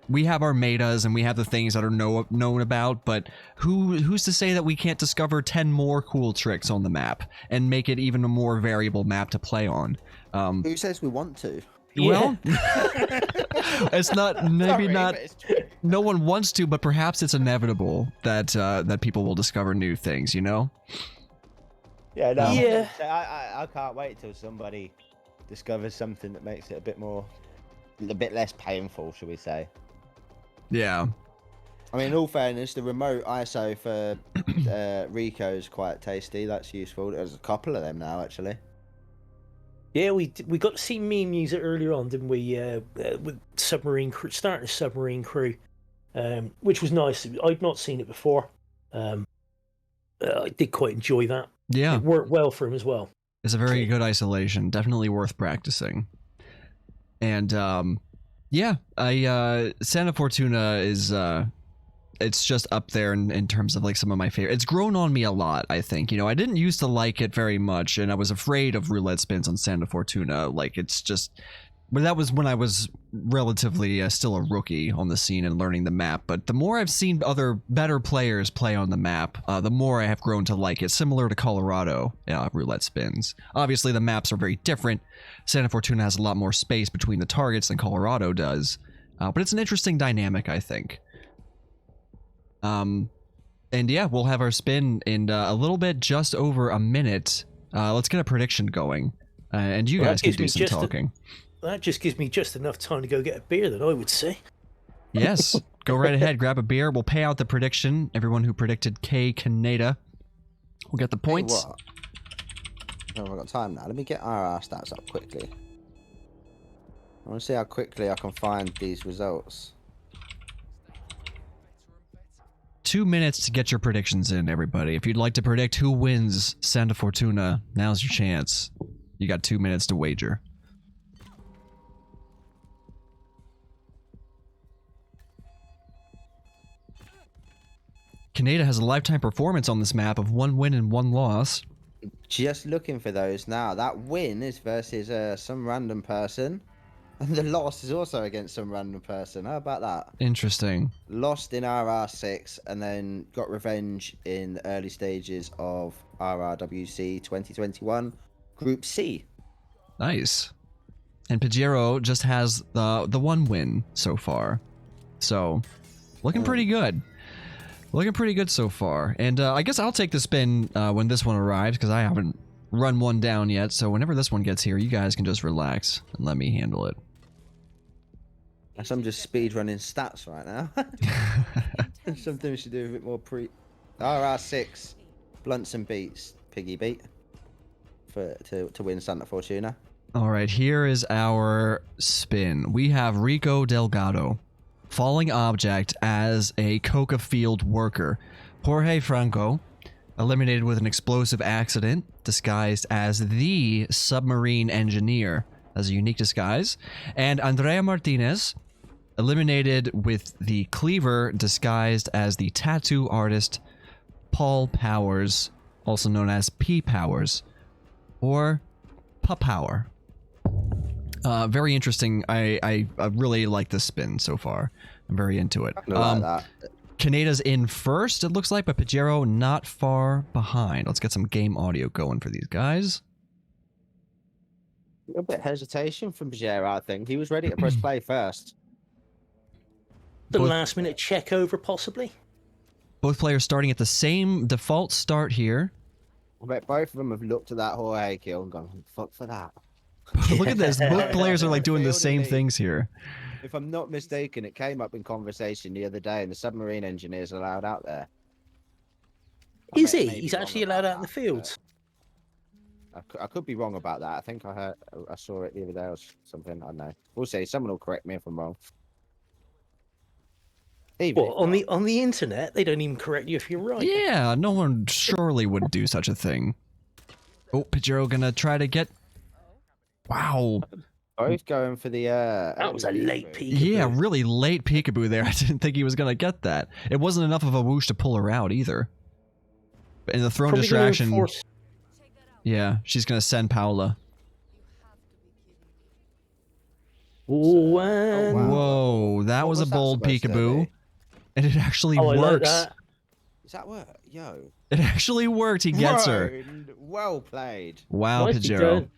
We have our metas and we have the things that are known about, but who's to say that we can't discover 10 more cool tricks on the map and make it even a more variable map to play on? Who says we want to? Well, it's not, maybe not, no one wants to, but perhaps it's inevitable that that people will discover new things, you know? Yeah, no. Yeah. I can't wait till somebody discovers something that makes it a bit less painful, shall we say. Yeah. I mean, in all fairness, the remote ISO for Rico is quite tasty. That's useful. There's a couple of them now, actually. Yeah, we got to see meme use it earlier on, didn't we? With submarine crew, starting a submarine crew, which was nice. I'd not seen it before. I did quite enjoy that. Yeah. It worked well for him as well. It's a very good isolation. Definitely worth practicing. And yeah, Santa Fortuna is it's just up there in terms of like some of my favorite. It's grown on me a lot, I think. You know, I didn't used to like it very much, and I was afraid of roulette spins on Santa Fortuna. Like, it's just, but that was when I was relatively still a rookie on the scene and learning the map. But the more I've seen other better players play on the map, the more I have grown to like it. Similar to Colorado roulette spins. Obviously, the maps are very different. Santa Fortuna has a lot more space between the targets than Colorado does, but it's an interesting dynamic, I think. And yeah, we'll have our spin in a little bit, just over a minute. Let's get a prediction going, and you guys can do some talking. That just gives me just enough time to go get a beer, then, I would say. Yes, go right ahead, grab a beer. We'll pay out the prediction. Everyone who predicted k-kaneta will get the points. Hey, what? Oh, I've got time now. Let me get RR stats up quickly. I want to see how quickly I can find these results. 2 minutes to get your predictions in, everybody. If you'd like to predict who wins Santa Fortuna, now's your chance. You got 2 minutes to wager. Kaneta has a lifetime performance on this map of 1 win and 1 loss. Just looking for those now. That win is versus some random person. And the loss is also against some random person. How about that? Interesting. Lost in RR6 and then got revenge in the early stages of RRWC 2021 Group C. Nice. And Pigiero just has the 1 win so far. So, looking pretty good. Looking pretty good so far. And I guess I'll take the spin when this one arrives, because I haven't run one down yet. So whenever this one gets here, you guys can just relax and let me handle it. Guess I'm just speed running stats right now. Something we should do a bit more RR6 blunts and beats Piggy beat to win Santa Fortuna. All right, here is our spin. We have Rico Delgado, falling object as a coca field worker. Jorge Franco, eliminated with an explosive accident, disguised as the submarine engineer, as a unique disguise. And Andrea Martinez, eliminated with the cleaver, disguised as the tattoo artist Paul Powers, also known as P Powers, or Pa Power. Very interesting. I really like this spin so far. I'm very into it. Like that. Kaneta's in first, it looks like, but Pigiero not far behind. Let's get some game audio going for these guys. A little bit of hesitation from Pigiero, I think. He was ready to press play first. The last minute check over, possibly. Both players starting at the same default start here. I bet both of them have looked at that Jorge kill and gone, fuck for that. Look at this. Both players are like doing the same things here. If I'm not mistaken, it came up in conversation the other day, and the submarine engineer's allowed out there. Is he? He's actually allowed out in the fields. I could be wrong about that. I think I saw it the other day or something. I don't know. We'll see. Someone will correct me if I'm wrong. Well, on the internet, they don't even correct you if you're right. Yeah, no one surely would do such a thing. Oh, Pigiero gonna try to get. Wow. Both going for the. That was a late peekaboo. Yeah, really late peekaboo there. I didn't think he was gonna get that. It wasn't enough of a whoosh to pull her out either. In the throne distraction. Yeah, she's gonna send Paula. Ooh, wow. Whoa, that was a bold peekaboo. And it actually I works. like that. Does that work? Yo. It actually worked. He gets her. Well played. Wow, Nicely Pigiero. done.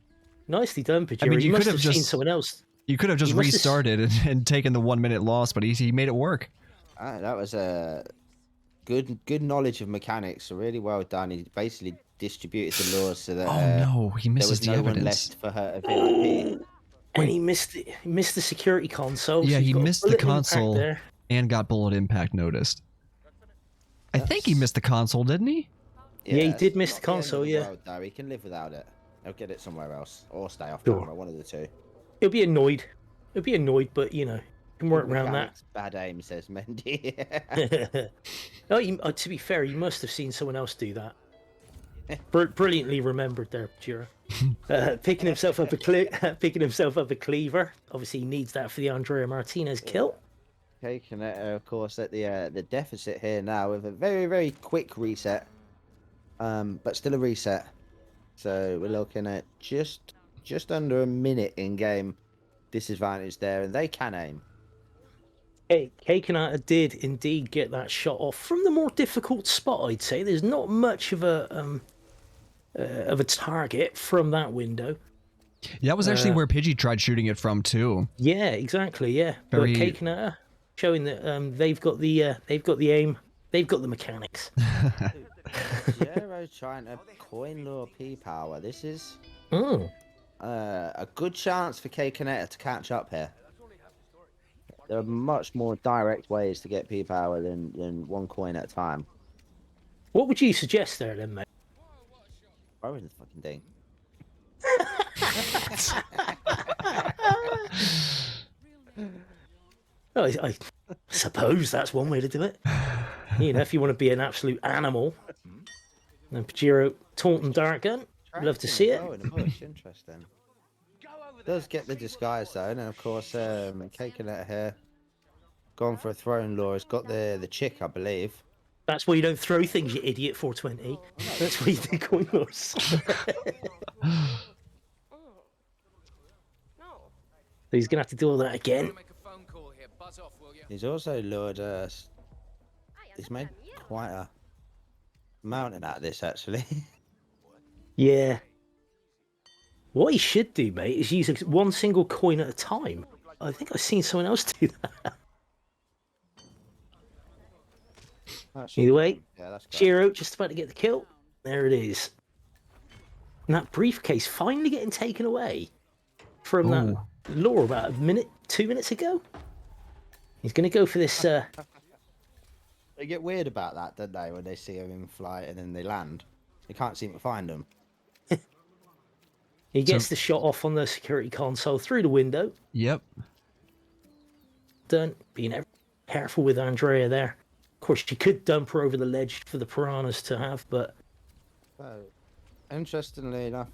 Nicely done, Pigiero. I mean, you must could have seen just someone else. You could have just restarted and taken the 1 minute loss, but he made it work. That was a good knowledge of mechanics. So really well done. He basically distributed the laws so that no, he misses there was the no one evidence. left for her to VIP. And he missed the security console. Yeah, so he missed the console there. and got bullet impact noticed. I think he missed the console, didn't he? Yeah, he did miss not the console, end of the yeah. world, though. He can live without it. He'll get it somewhere else or stay off Sure. camera, one of the two. He'll be annoyed. But you know, can work around that. Bad aim, says Mendy. No, to be fair, you must have seen someone else do that. Brilliantly remembered there, Pigiero. Picking himself up a cleaver. Obviously, he needs that for the Andrea Martinez kill. k-kaneta, of course, at the deficit here now with a very, very quick reset, but still a reset. So we're looking at just under a minute in game disadvantage there, and they can aim. Hey, k-kaneta did indeed get that shot off from the more difficult spot. I'd say there's not much of a target from that window. Yeah, that was actually where Pidgey tried shooting it from too. Yeah, exactly. Yeah, but k-kaneta showing that they've got the aim, they've got the mechanics. Pigiero trying to coin lure P-Power. This is a good chance for k-kaneta to catch up here. There are much more direct ways to get P-Power than one coin at a time. What would you suggest there then, mate? Where is the fucking thing? Well, I suppose that's one way to do it. You know, if you want to be an absolute animal. And Pigiero taunting dart gun. Love to see it. Oh, in the bush. Interesting. Does get the disguise though, and of course, k-kaneta here, gone for a throwing lure. Has got the chick, I believe. That's why you don't throw things, you idiot. 420. That's why you do coin lures. So he's gonna have to do all that again. He's also lured he's made quite a mountain out of this, actually. Yeah. What he should do, mate, is use one single coin at a time. I think I've seen someone else do that. Either way, Yeah, that's great. Pigiero just about to get the kill. There it is. And that briefcase finally getting taken away from that lure about 2 minutes ago. He's going to go for this. They get weird about that, don't they, when they see him in flight and then they land? They can't seem to find him. He gets the shot off on the security console through the window. Yep. Done. Being careful with Andrea there. Of course, she could dump her over the ledge for the piranhas to have, but... Interestingly enough,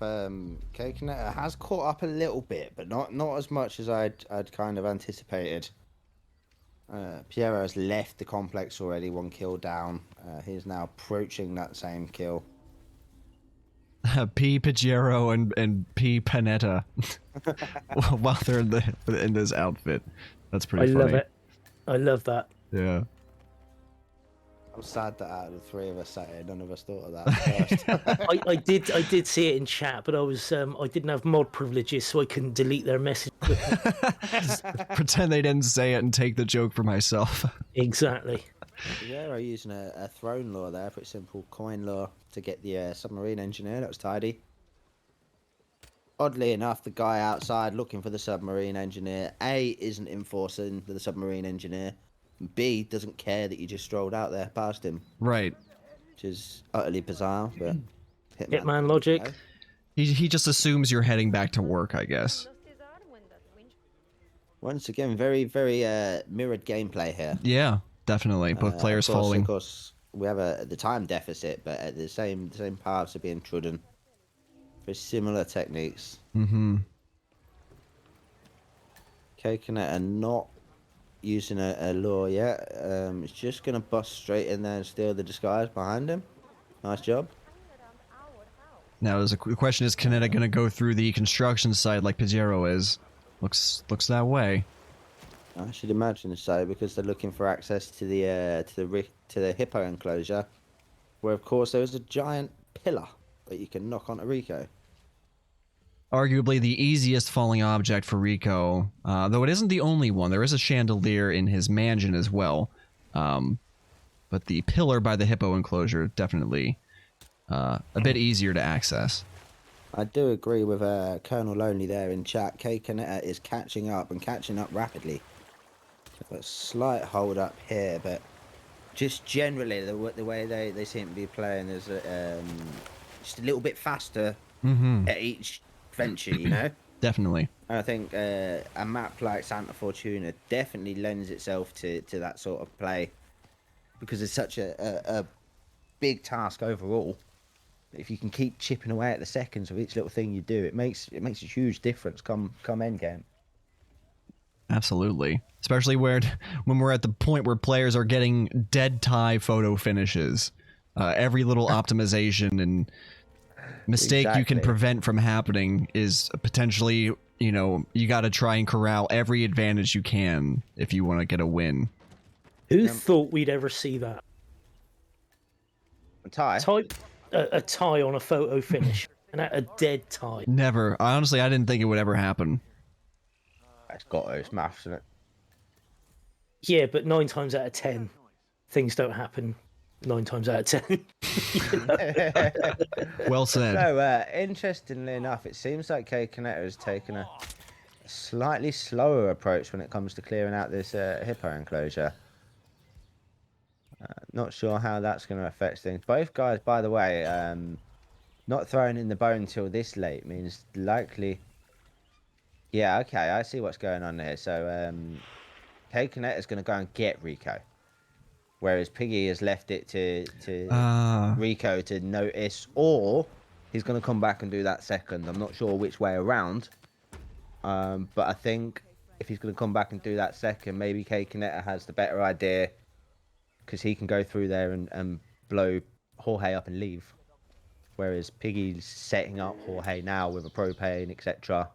k-kaneta has caught up a little bit, but not as much as I'd kind of anticipated. Pigiero has left the complex already, 1 kill down. He's now approaching that same kill. P. Pigiero and P. Panetta while they're in this outfit. That's pretty funny. I love it. I love that. Yeah. I'm sad that out of the three of us sat here, none of us thought of that first. I did see it in chat, but I didn't have mod privileges, so I couldn't delete their message. Pretend they didn't say it and take the joke for myself. Exactly. Yeah, I'm using a throne lure there, pretty simple coin lure to get the submarine engineer. That was tidy. Oddly enough, the guy outside looking for the submarine engineer, A, isn't enforcing the submarine engineer, B, doesn't care that you just strolled out there past him. Right. Which is utterly bizarre, but Hitman logic. know. He just assumes you're heading back to work, I guess. Once again, very, very mirrored gameplay here. Yeah, definitely. Both players following. Of course, we have the time deficit, but at the same paths are being trodden. Very similar techniques. Mm-hmm. k-kaneta not using a lure yet. It's just going to bust straight in there and steal the disguise behind him. Nice job. Now, the question is, Kaneta going to go through the construction site like Pigiero is? Looks that way. I should imagine so, because they're looking for access to the hippo enclosure, where of course there is a giant pillar that you can knock onto Rico. Arguably the easiest falling object for Rico, though it isn't the only one. There is a chandelier in his mansion as well, but the pillar by the hippo enclosure definitely a bit easier to access. I do agree with Colonel Lonely there in chat. k-kaneta is catching up and catching up rapidly. A slight hold up here, but just generally the way they seem to be playing is just a little bit faster at each venture, you know. Definitely. And I think a map like Santa Fortuna definitely lends itself to that sort of play, because it's such a big task overall. If you can keep chipping away at the seconds of each little thing you do, it makes a huge difference come end game. Absolutely. Especially when we're at the point where players are getting dead tie photo finishes. Every little optimization and mistake you can prevent from happening is potentially, you got to try and corral every advantage you can if you want to get a win. Who thought we'd ever see that? A tie? A tie on a photo finish. And a dead tie. Never. Honestly, I didn't think it would ever happen. It's got those maths in it. Yeah, but 9 times out of 10, things don't happen 9 times out of 10. Well said. So, interestingly enough, it seems like k-kaneta has taken a slightly slower approach when it comes to clearing out this hippo enclosure. Not sure how that's going to affect things. Both guys, by the way, not throwing in the bone till this late means likely... Yeah, okay, I see what's going on here. So, k-kaneta is going to go and get Rico, whereas Piggy has left it to Rico to notice, or he's going to come back and do that second. I'm not sure which way around, but I think if he's going to come back and do that second, maybe k-kaneta has the better idea, because he can go through there and blow Jorge up and leave, whereas Piggy's setting up Jorge now with a propane, etc.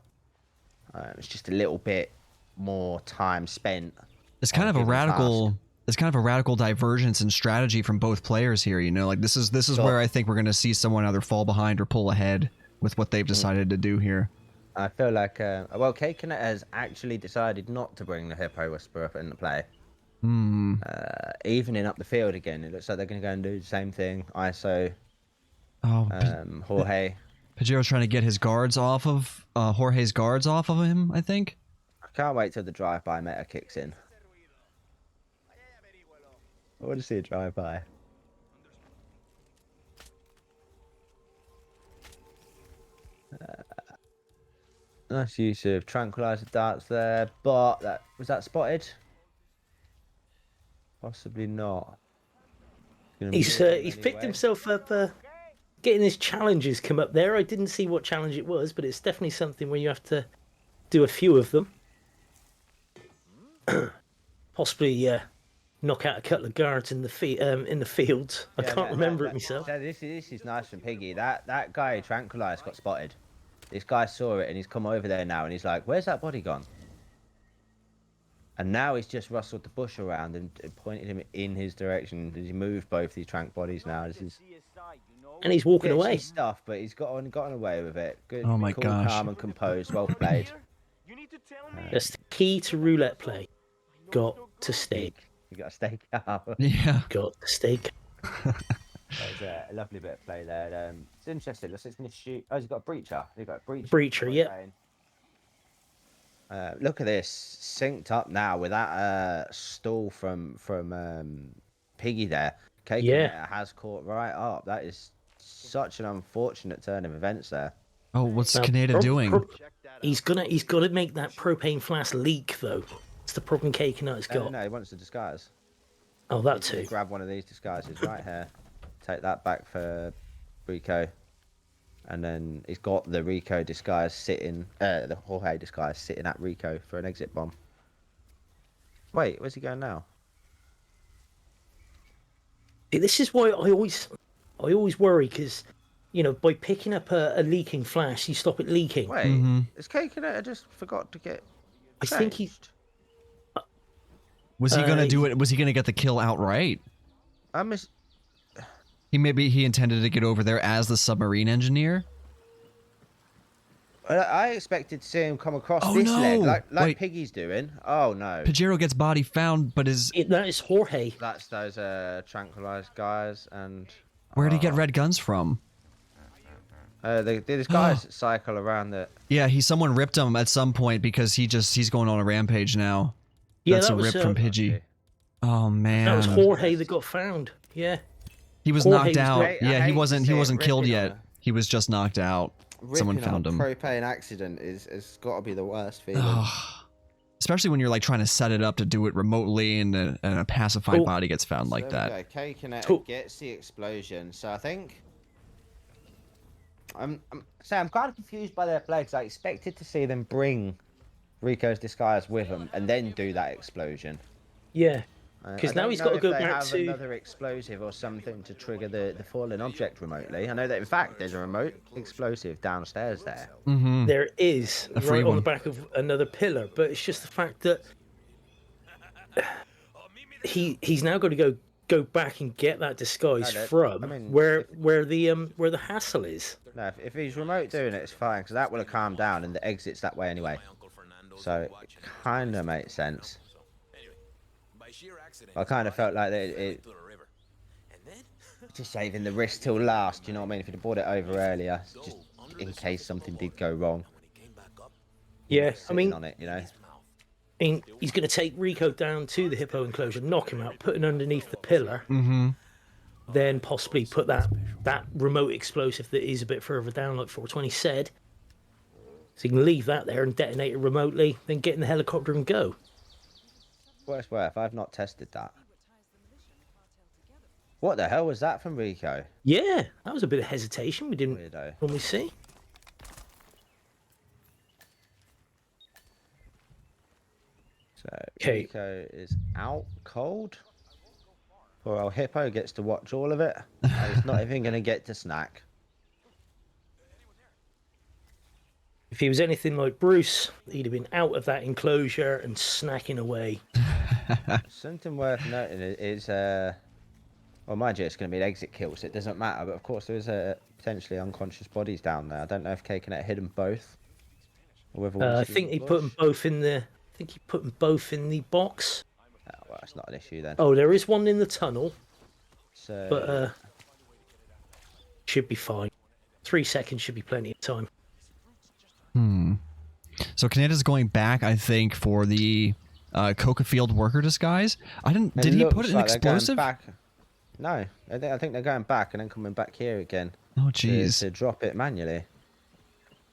It's just a little bit more time spent. It's kind of a radical divergence in strategy from both players here. Like this is where I think we're going to see someone either fall behind or pull ahead with what they've decided to do here. I feel like k-kaneta has actually decided not to bring the Hippo Whisperer into play. Evening up the field again. It looks like they're going to go and do the same thing. ISO. Jorge. Pigiero trying to get his guards off of Jorge's guards off of him, I think. I can't wait till the drive-by meta kicks in. I want to see a drive-by. Nice use of tranquilizer darts there, but was that spotted? Possibly not. He's picked himself up. Getting his challenges come up there. I didn't see what challenge it was, but it's definitely something where you have to do a few of them. Possibly knock out a couple of guards in the fields. I can't remember it myself. So this is nice from Piggy. That guy who tranquilized got spotted. This guy saw it and he's come over there now and he's like, "Where's that body gone?" And now he's just rustled the bush around and pointed him in his direction. He moved both these trank bodies now. This is... And he's walking away. Stuff, but he's gotten away with it. Good, Oh my cool, gosh. calm and composed. Well played. That's the key to roulette play. Got to stay. You got to stay calm. Yeah. Got to stay. That was a lovely bit of play there. It's interesting. Looks like he's going to shoot. Oh, he's got a breacher. He's got a breacher. Breacher, yeah. Look at this, synced up now with that stall from Piggy there. K-kaneta has caught right up. That is such an unfortunate turn of events there. Oh, what's Kaneta doing? He's gonna make that propane flask leak though. It's the problem K-kaneta's got. No, he wants to disguise. Oh, that too. Grab one of these disguises right here. Take that back for Rico. And then he's got the Rico disguise sitting, the Jorge disguise sitting at Rico for an exit bomb. Wait, where's he going now? This is why I always worry because, you know, by picking up a leaking flash, you stop it leaking. Wait, is K-kaneta just forgot to get? I think he. Was he gonna do it? Was he gonna get the kill outright? He intended to get over there as the submarine engineer. I expected to see him come across Oh, this no. leg, like Wait. Piggy's doing. Oh no. Pigiero gets body found, but That is Jorge. That's those tranquilized guys, and where'd he get red guns from? these guys that cycle around the. Yeah, someone ripped him at some point because he's going on a rampage now. Yeah, That's that a was, rip from Pidgey. Oh man. That was Jorge that got found. Yeah. He was Jorge knocked was out. great. I Yeah, hate he to wasn't see it killed ripping yet. on He was just knocked out. Someone found him. Propane accident is got to be the worst feeling. Especially when you're like trying to set it up to do it remotely and a pacified body gets found like that. K-kaneta gets the explosion, so I think I'm kind of confused by their play because I expected to see them bring Rico's disguise with them and then do that explosion. Yeah. Because now he's got to go back to another explosive or something to trigger the falling object remotely. I know that in fact there's a remote explosive downstairs there. Mm-hmm. There is right on the back of another pillar, but it's just the fact that he's now got to go back and get that disguise from where the hassle is. No, if he's remote doing it, it's fine because that will have calmed down and the exit's that way anyway. So it kind of makes sense. I kind of felt like it just saving the risk till last. You know what I mean? If you'd have brought it over earlier, just in case something did go wrong. Yeah, I mean, on it, you know. He's going to take Rico down to the hippo enclosure, knock him out, put him underneath the pillar, then possibly put that remote explosive that is a bit further down, like 420 said. So you can leave that there and detonate it remotely, then get in the helicopter and go. What's worth, I've not tested that. What the hell was that from Rico? Yeah, that was a bit of hesitation we didn't Weirdo. normally see. So Rico is out cold. Poor old hippo gets to watch all of it. And he's not even going to get to snack. If he was anything like Bruce, he'd have been out of that enclosure and snacking away. Something worth noting is, well, mind you, it's going to be an exit kill, so it doesn't matter. But of course, there is potentially unconscious bodies down there. I don't know if K-kaneta hit them both. Or whether I think he put them both in the. I think he put them both in the box. Oh, well, that's not an issue then. Oh, there is one in the tunnel, So, but should be fine. 3 seconds should be plenty of time. So Kaneta's going back, I think, for the Coca Field worker disguise. Did he put it in explosive? No, I think they're going back and then coming back here again. Oh, jeez. To drop it manually.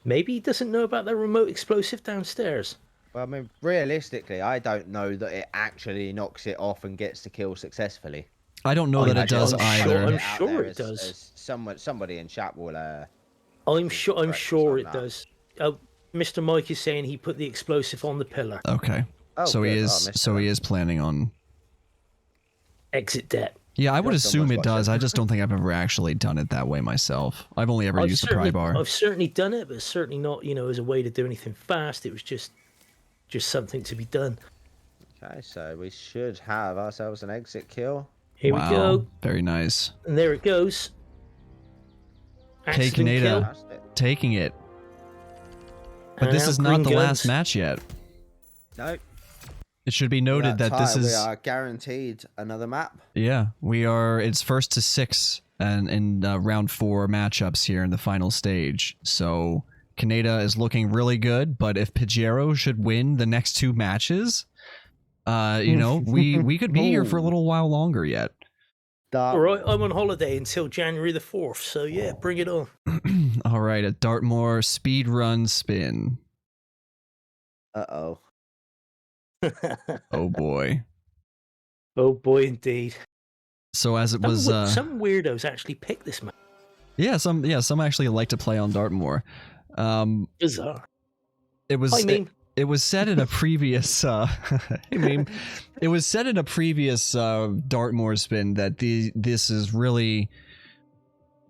Maybe he doesn't know about the remote explosive downstairs. Well, I mean, realistically, I don't know that it actually knocks it off and gets the kill successfully. I don't know that it does either. I'm sure it does. Somebody in chat will. I'm sure it does. Mr. Mike is saying he put the explosive on the pillar. Okay. Oh, so good. he is. So he is planning on. exit debt. Yeah, I would Not so assume much it does. watching. I just don't think I've ever actually done it that way myself. I've only ever used the pry bar. I've certainly done it, but certainly not, as a way to do anything fast. It was just something to be done. Okay, so we should have ourselves an exit kill. Here we go. Very nice. And there it goes. Accident k-kaneta kill. taking it. But And this out is not the green last goes. match yet. Nope. It should be noted that this We is are guaranteed another map. yeah, we are it's first to 6 and in round 4 matchups here in the final stage. So Kaneta is looking really good, but if Pigiero should win the next 2 matches, we could be here for a little while longer yet. All right, I'm on holiday until January the 4th, so yeah, bring it on. All right, a Dartmoor speed run spin. Uh-oh. Oh boy. Oh boy, indeed. So as it was Some weirdos actually picked this map. some actually like to play on Dartmoor. Bizarre. It was it was said in a previous it was said in a previous Dartmoor spin that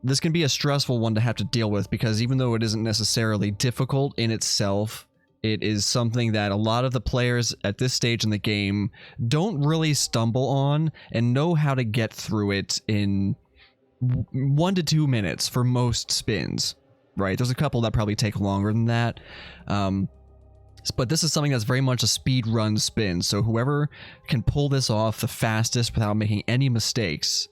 this can be a stressful one to have to deal with, because even though it isn't necessarily difficult in itself, it is something that a lot of the players at this stage in the game don't really stumble on and know how to get through it in 1 to 2 minutes for most spins, right? There's a couple that probably take longer than that. But this is something that's very much a speed run spin. So whoever can pull this off the fastest without making any mistakes,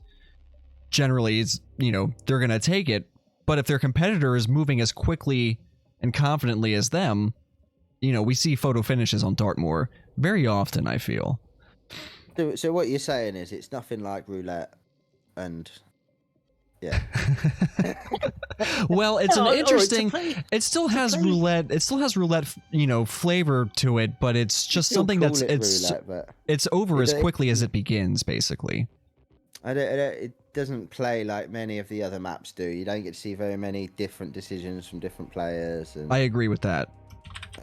generally is, they're going to take it. But if their competitor is moving as quickly and confidently as them, we see photo finishes on Dartmoor very often, I feel. So what you're saying is it's nothing like roulette, and yeah. Well, it's an interesting. Right, it still has roulette. It still has roulette, flavor to it, but it's just something that's it's over as quickly as it begins, basically. It doesn't play like many of the other maps do. You don't get to see very many different decisions from different players. And I agree with that.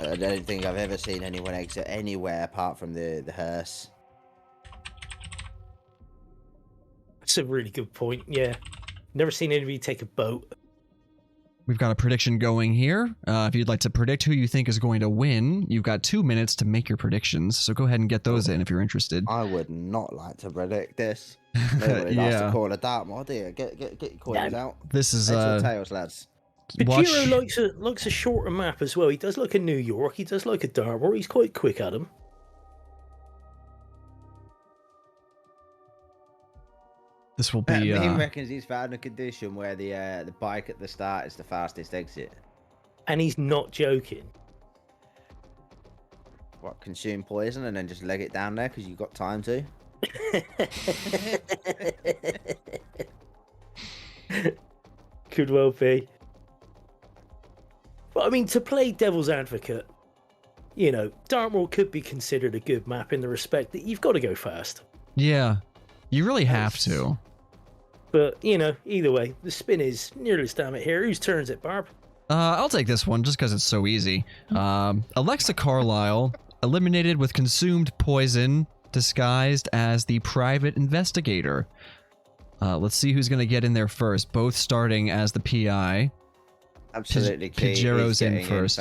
I don't think I've ever seen anyone exit anywhere apart from the hearse. That's a really good point, yeah. Never seen anybody take a boat. We've got a prediction going here. If you'd like to predict who you think is going to win, you've got 2 minutes to make your predictions. So go ahead and get those in if you're interested. I would not like to predict this. Nobody likes to call a Dartmoor, do you? Get your coins out. This is Heads or tails, lads. Pigiero likes a shorter map as well. He does like a New York. He does like a Dartmoor. He's quite quick at them. This will be. He reckons he's found a condition where the bike at the start is the fastest exit. And he's not joking. What, consume poison and then just leg it down there because you've got time to? Could well be. But I mean, to play devil's advocate, Dartmoor could be considered a good map in the respect that you've got to go fast. Yeah, you really have to. But, either way, the spin is nearly damn it here. Whose turn is it, Barb? I'll take this one just because it's so easy. Alexa Carlisle, eliminated with consumed poison, disguised as the private investigator. Let's see who's going to get in there first. Both starting as the PI. Absolutely. Pigiero's in first.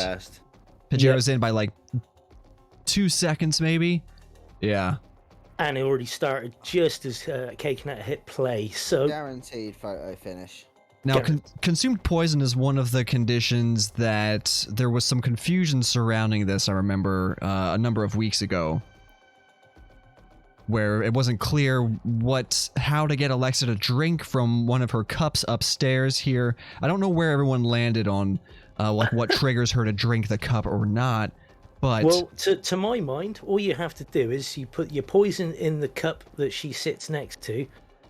Pigiero's in by like 2 seconds, maybe. Yeah. And it already started just as k-kaneta hit play. So guaranteed photo finish. Now, consumed poison is one of the conditions that there was some confusion surrounding this, I remember, a number of weeks ago, where it wasn't clear how to get Alexa to drink from one of her cups upstairs here. I don't know where everyone landed on what triggers her to drink the cup or not, but... Well, to my mind, all you have to do is you put your poison in the cup that she sits next to,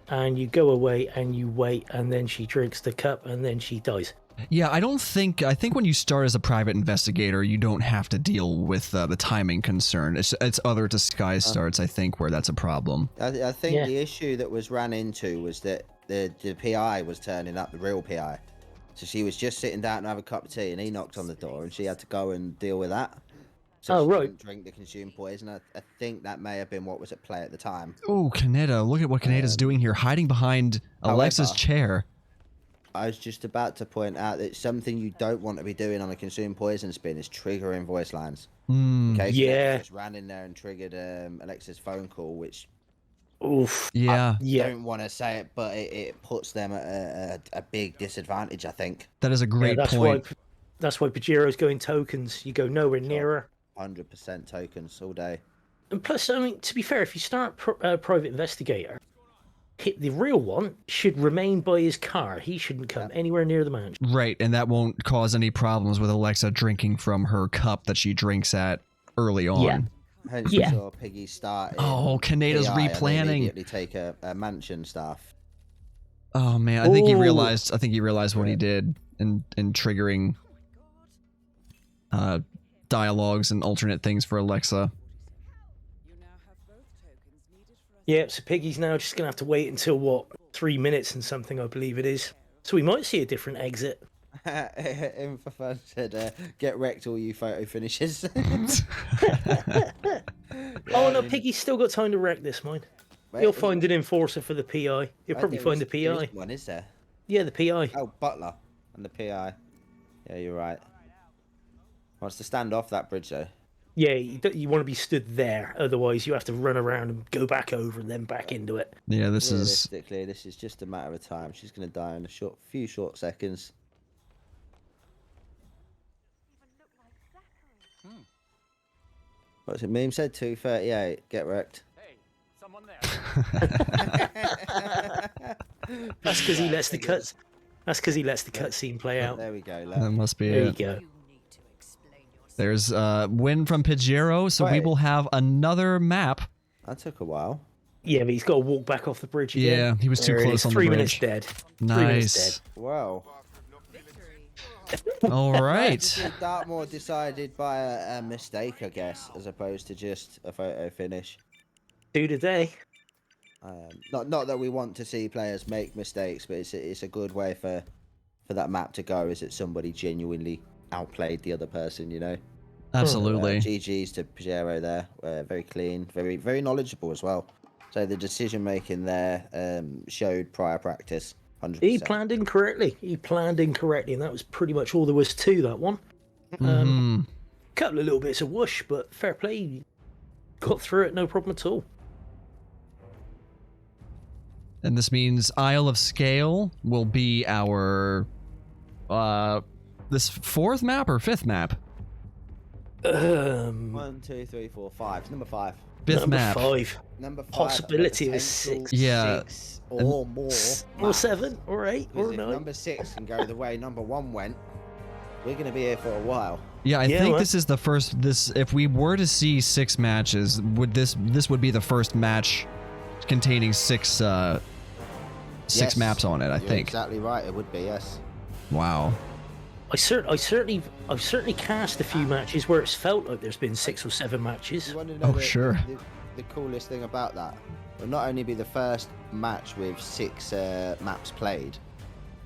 and you go away and you wait, and then she drinks the cup, and then she dies. Yeah, I think when you start as a private investigator, you don't have to deal with the timing concern. It's other disguise starts, I think, where that's a problem. I think the issue that was ran into was that the PI was turning up, the real PI. So she was just sitting down to have a cup of tea, and he knocked on the door, and she had to go and deal with that. Oh, right. shouldn't drink the consumed poison. I think that may have been what was at play at the time. Oh, Kaneta, look at what Kaneta's doing here, hiding behind Alexa's however- chair. I was just about to point out that something you don't want to be doing on a consumed poison spin is triggering voice lines. Okay, Yeah. just ran in there and triggered Alexa's phone call, which Oof. Yeah, Yeah. don't want to say it, but it puts them at a big disadvantage, I think. that is a great point. That's why Pigiero's going tokens. You go nowhere nearer. 100% tokens all day. And plus, I mean, to be fair, if you start private investigator, the real one should remain by his car. He shouldn't come anywhere near the mansion. Right, and that won't cause any problems with Alexa drinking from her cup that she drinks at early on. Yeah. Hence Yeah. you saw Piggy start. Oh, Kaneta's PI and replanning. immediately take a mansion staff. Oh man, I think he Ooh. realized. I think he realized what he did in triggering dialogues and alternate things for Alexa. Yeah, so Piggy's now just going to have to wait until, what, 3 minutes and something, I believe it is. So we might see a different exit. In for fun said, get wrecked all you photo finishes. Oh, no, Piggy's still got time to wreck this, mine. He'll find an enforcer for the PI. He'll probably find the PI. One is there? Yeah, the PI. Oh, Butler and the PI. Yeah, you're right. Wants to stand off that bridge though. Yeah, you want to be stood there. Otherwise, you have to run around and go back over and then back into it. Yeah, this is. Realistically, this is just a matter of time. She's going to die in a few short seconds. What's it? Meme said 2:38. Get wrecked. Hey, someone there. That's because he lets the cuts. That's because he lets the cutscene play out. There we go. That must be There you it. go. There's a win from Pigiero, so we Wait. will have another map. That took a while. Yeah, but he's got to walk back off the bridge again. Yeah, he was too There it close is. on the 3 minutes bridge. dead. 3 minutes Nice. Wow. All right. Dartmoor decided by a mistake, I guess, as opposed to just a photo finish. dead. 2 today. Not that we want to see players make mistakes, but it's a good way for that map to go. Is that somebody genuinely outplayed the other person? You know. Absolutely. GG's to Pigiero there. Very clean, very knowledgeable as well. So the decision making there showed prior practice. 100%. He planned incorrectly. And that was pretty much all there was to that one. Mhm. Couple of little bits of whoosh, but fair play. Got through it, no problem at all. And this means Isle of Sgail will be our this fourth map or fifth map? 1, 2, 3, 4, 5. It's number 5. Fifth Number map. 5. Number 5. Possibility was potential 6. Yeah. 6 or more. Or 7, or 8, Because or if 9. number 6 can go the way number 1 went, we're going to be here for a while. Yeah, I Yeah, think well- this is the first. If we were to see 6 matches, this would be the first match containing 6 Yes, maps on it. I you're think. exactly right. It would be, yes. Wow. I've certainly cast a few matches where it's felt like there's been 6 or 7 matches. You want to know Oh, sure. The coolest thing about that? It will not only be the first match with 6 maps played,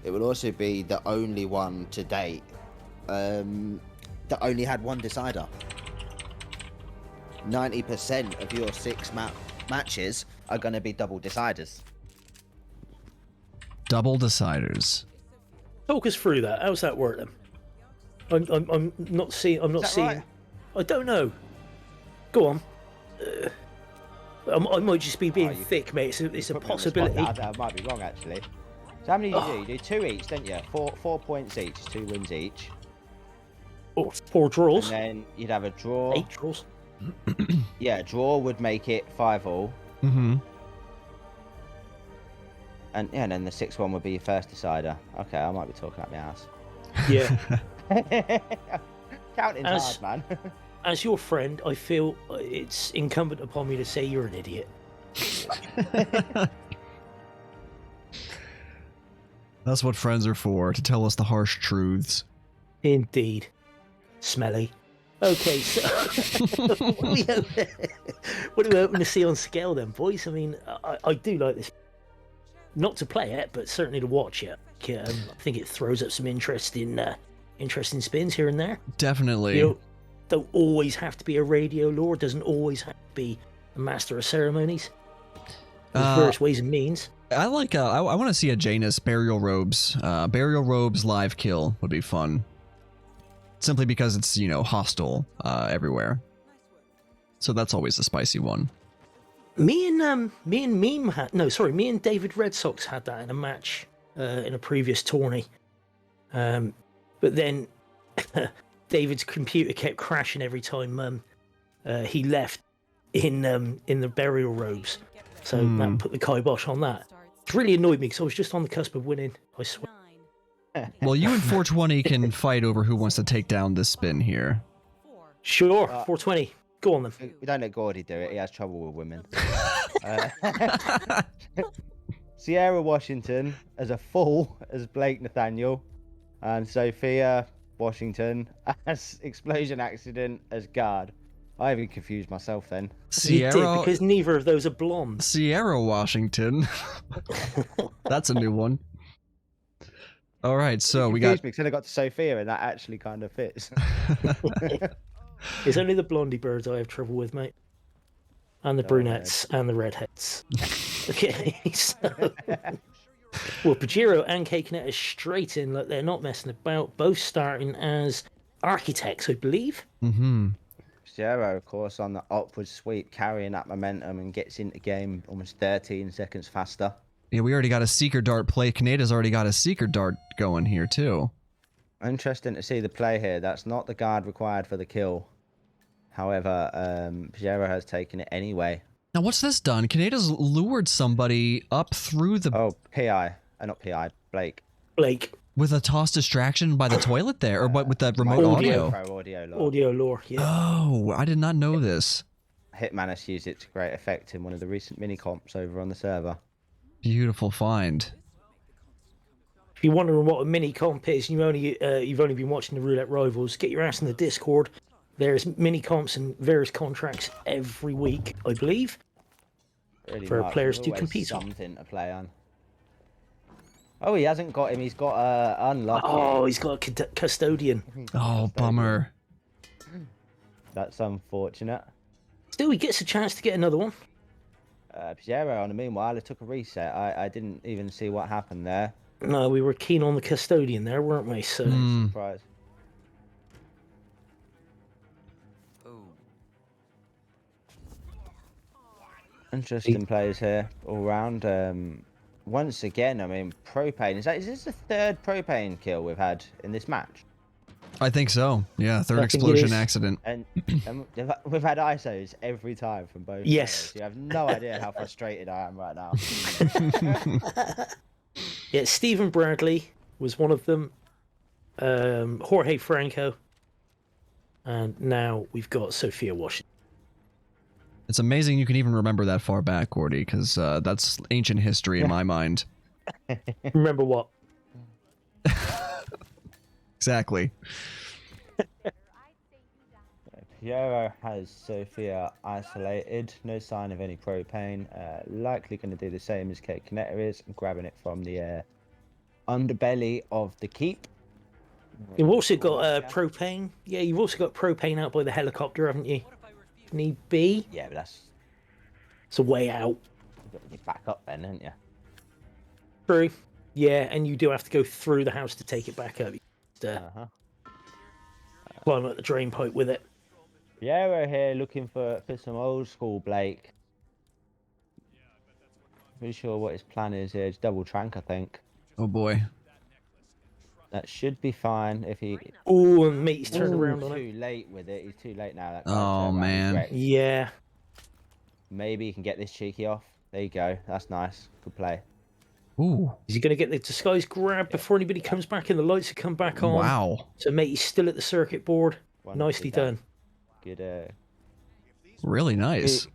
it will also be the only one to date that only had 1 decider. 90% of your 6 matches are going to be double deciders. Double deciders. Talk us through that. How's that work then? I'm not seeing. I'm not Is that seeing. right? I don't know. Go on. I might just be being Oh, you- thick, mate. It's a Put me on the spot possibility. there. I might be wrong actually. So how many did you do? You did 2 each, didn't you? 4 points each, 2 wins each. Or 4 draws. And then you'd have a draw. 8 draws. Yeah, a draw would make it 5-all. Mm-hmm. And yeah, and then the 6th one would be your first decider. Okay, I might be talking out my ass. Yeah. Counting's As- hard, man. As your friend, I feel it's incumbent upon me to say you're an idiot. That's what friends are for, to tell us the harsh truths. Indeed. Smelly. Okay, so what are we hoping to see on Sgail then, boys? I mean, I do like this. Not to play it, but certainly to watch it. I think it throws up some interesting spins here and there. Definitely. You know, don't always have to be a radio lord, doesn't always have to be a master of ceremonies. There's various ways and means. I like. I want to see a Janus burial robes. Burial robes live kill would be fun. Simply because it's hostile everywhere. So that's always a spicy one. Me and David Red Sox had that in a match in a previous tourney. But then David's computer kept crashing every time he left in the burial robes. So that put the kibosh on that. It really annoyed me because I was just on the cusp of winning, I swear. Well, you and 420 can fight over who wants to take down this spin here. Sure, 420. Go on then. We don't let Gordy do it. He has trouble with women. Sierra Washington as a fool as Blake Nathaniel, and Sophia Washington as Explosion Accident as guard. I even confused myself then. You did, because neither of those are blonde. Sierra Washington. That's a new one. All right, so we got. Because I got to Sophia, and that actually kind of fits. It's only the blondie birds I have trouble with, mate. And the brunettes and the redheads. Okay, so. Well, Pigiero and k-kaneta are straight in, like they're not messing about, both starting as architects, I believe. Mm-hmm. Pigiero, of course, on the upward sweep, carrying that momentum and gets into game almost 13 seconds faster. Yeah, we already got a Seeker Dart play. Kaneta's already got a Seeker Dart going here, too. Interesting to see the play here. That's not the guard required for the kill. However, Pigiero has taken it anyway. Now, what's this done? Kaneta's lured somebody up through the... Oh, PI. Not PI. Blake. With a toss distraction by the toilet there, or what with that remote audio? Audio lore, yeah. Oh, I did not know this. Hitman has used it to great effect in one of the recent mini comps over on the server. Beautiful find. If you're wondering what a mini comp is, you've only been watching the Roulette Rivals, get your ass in the Discord. There's mini comps and various contracts every week, I believe, Really for much. players There's to always compete something to play on. Oh, he hasn't got him. He's got unlucky. Oh, he's got a custodian. Oh, bummer. That's unfortunate. Still, he gets a chance to get another one. Pigiero, on the meanwhile, it took a reset. I didn't even see what happened there. No, we were keen on the custodian there, weren't we? So Surprise. Interesting plays here all round. Once again, I mean, propane. Is this the third propane kill we've had in this match? I think so. Yeah, third I think it explosion is. accident. And we've had ISOs every time from both. Yes. players. You have no idea how frustrated I am right now. yeah, Stephen Bradley was one of them. Jorge Franco, and now we've got Sophia Washington. It's amazing you can even remember that far back, Gordy, because that's ancient history in my mind. Remember what? Exactly. Pigiero has Sophia isolated. No sign of any propane. Likely going to do the same as k-kaneta is, grabbing it from the underbelly of the keep. You've also got propane. Yeah, you've also got propane out by the helicopter, haven't you? Need be. Yeah, but that's... It's a way out. You've got to get back up then, haven't you? True. Yeah, and you do have to go through the house to take it back up. Climb up the drain pipe with it. Pigiero here looking for some old school Blake. Pretty sure what his plan is here. It's double trank, I think. Oh boy. That should be fine if he... Oh, and mate, he's turned around on it. Too late with it. He's too late now. That Oh, man. Yeah. Maybe he can get this cheeky off. There you go. That's nice. Good play. Ooh. Is he going to get the disguise grab before anybody comes back and the lights have come back on? Wow. So, mate, he's still at the circuit board. Nicely done. Good. Really nice.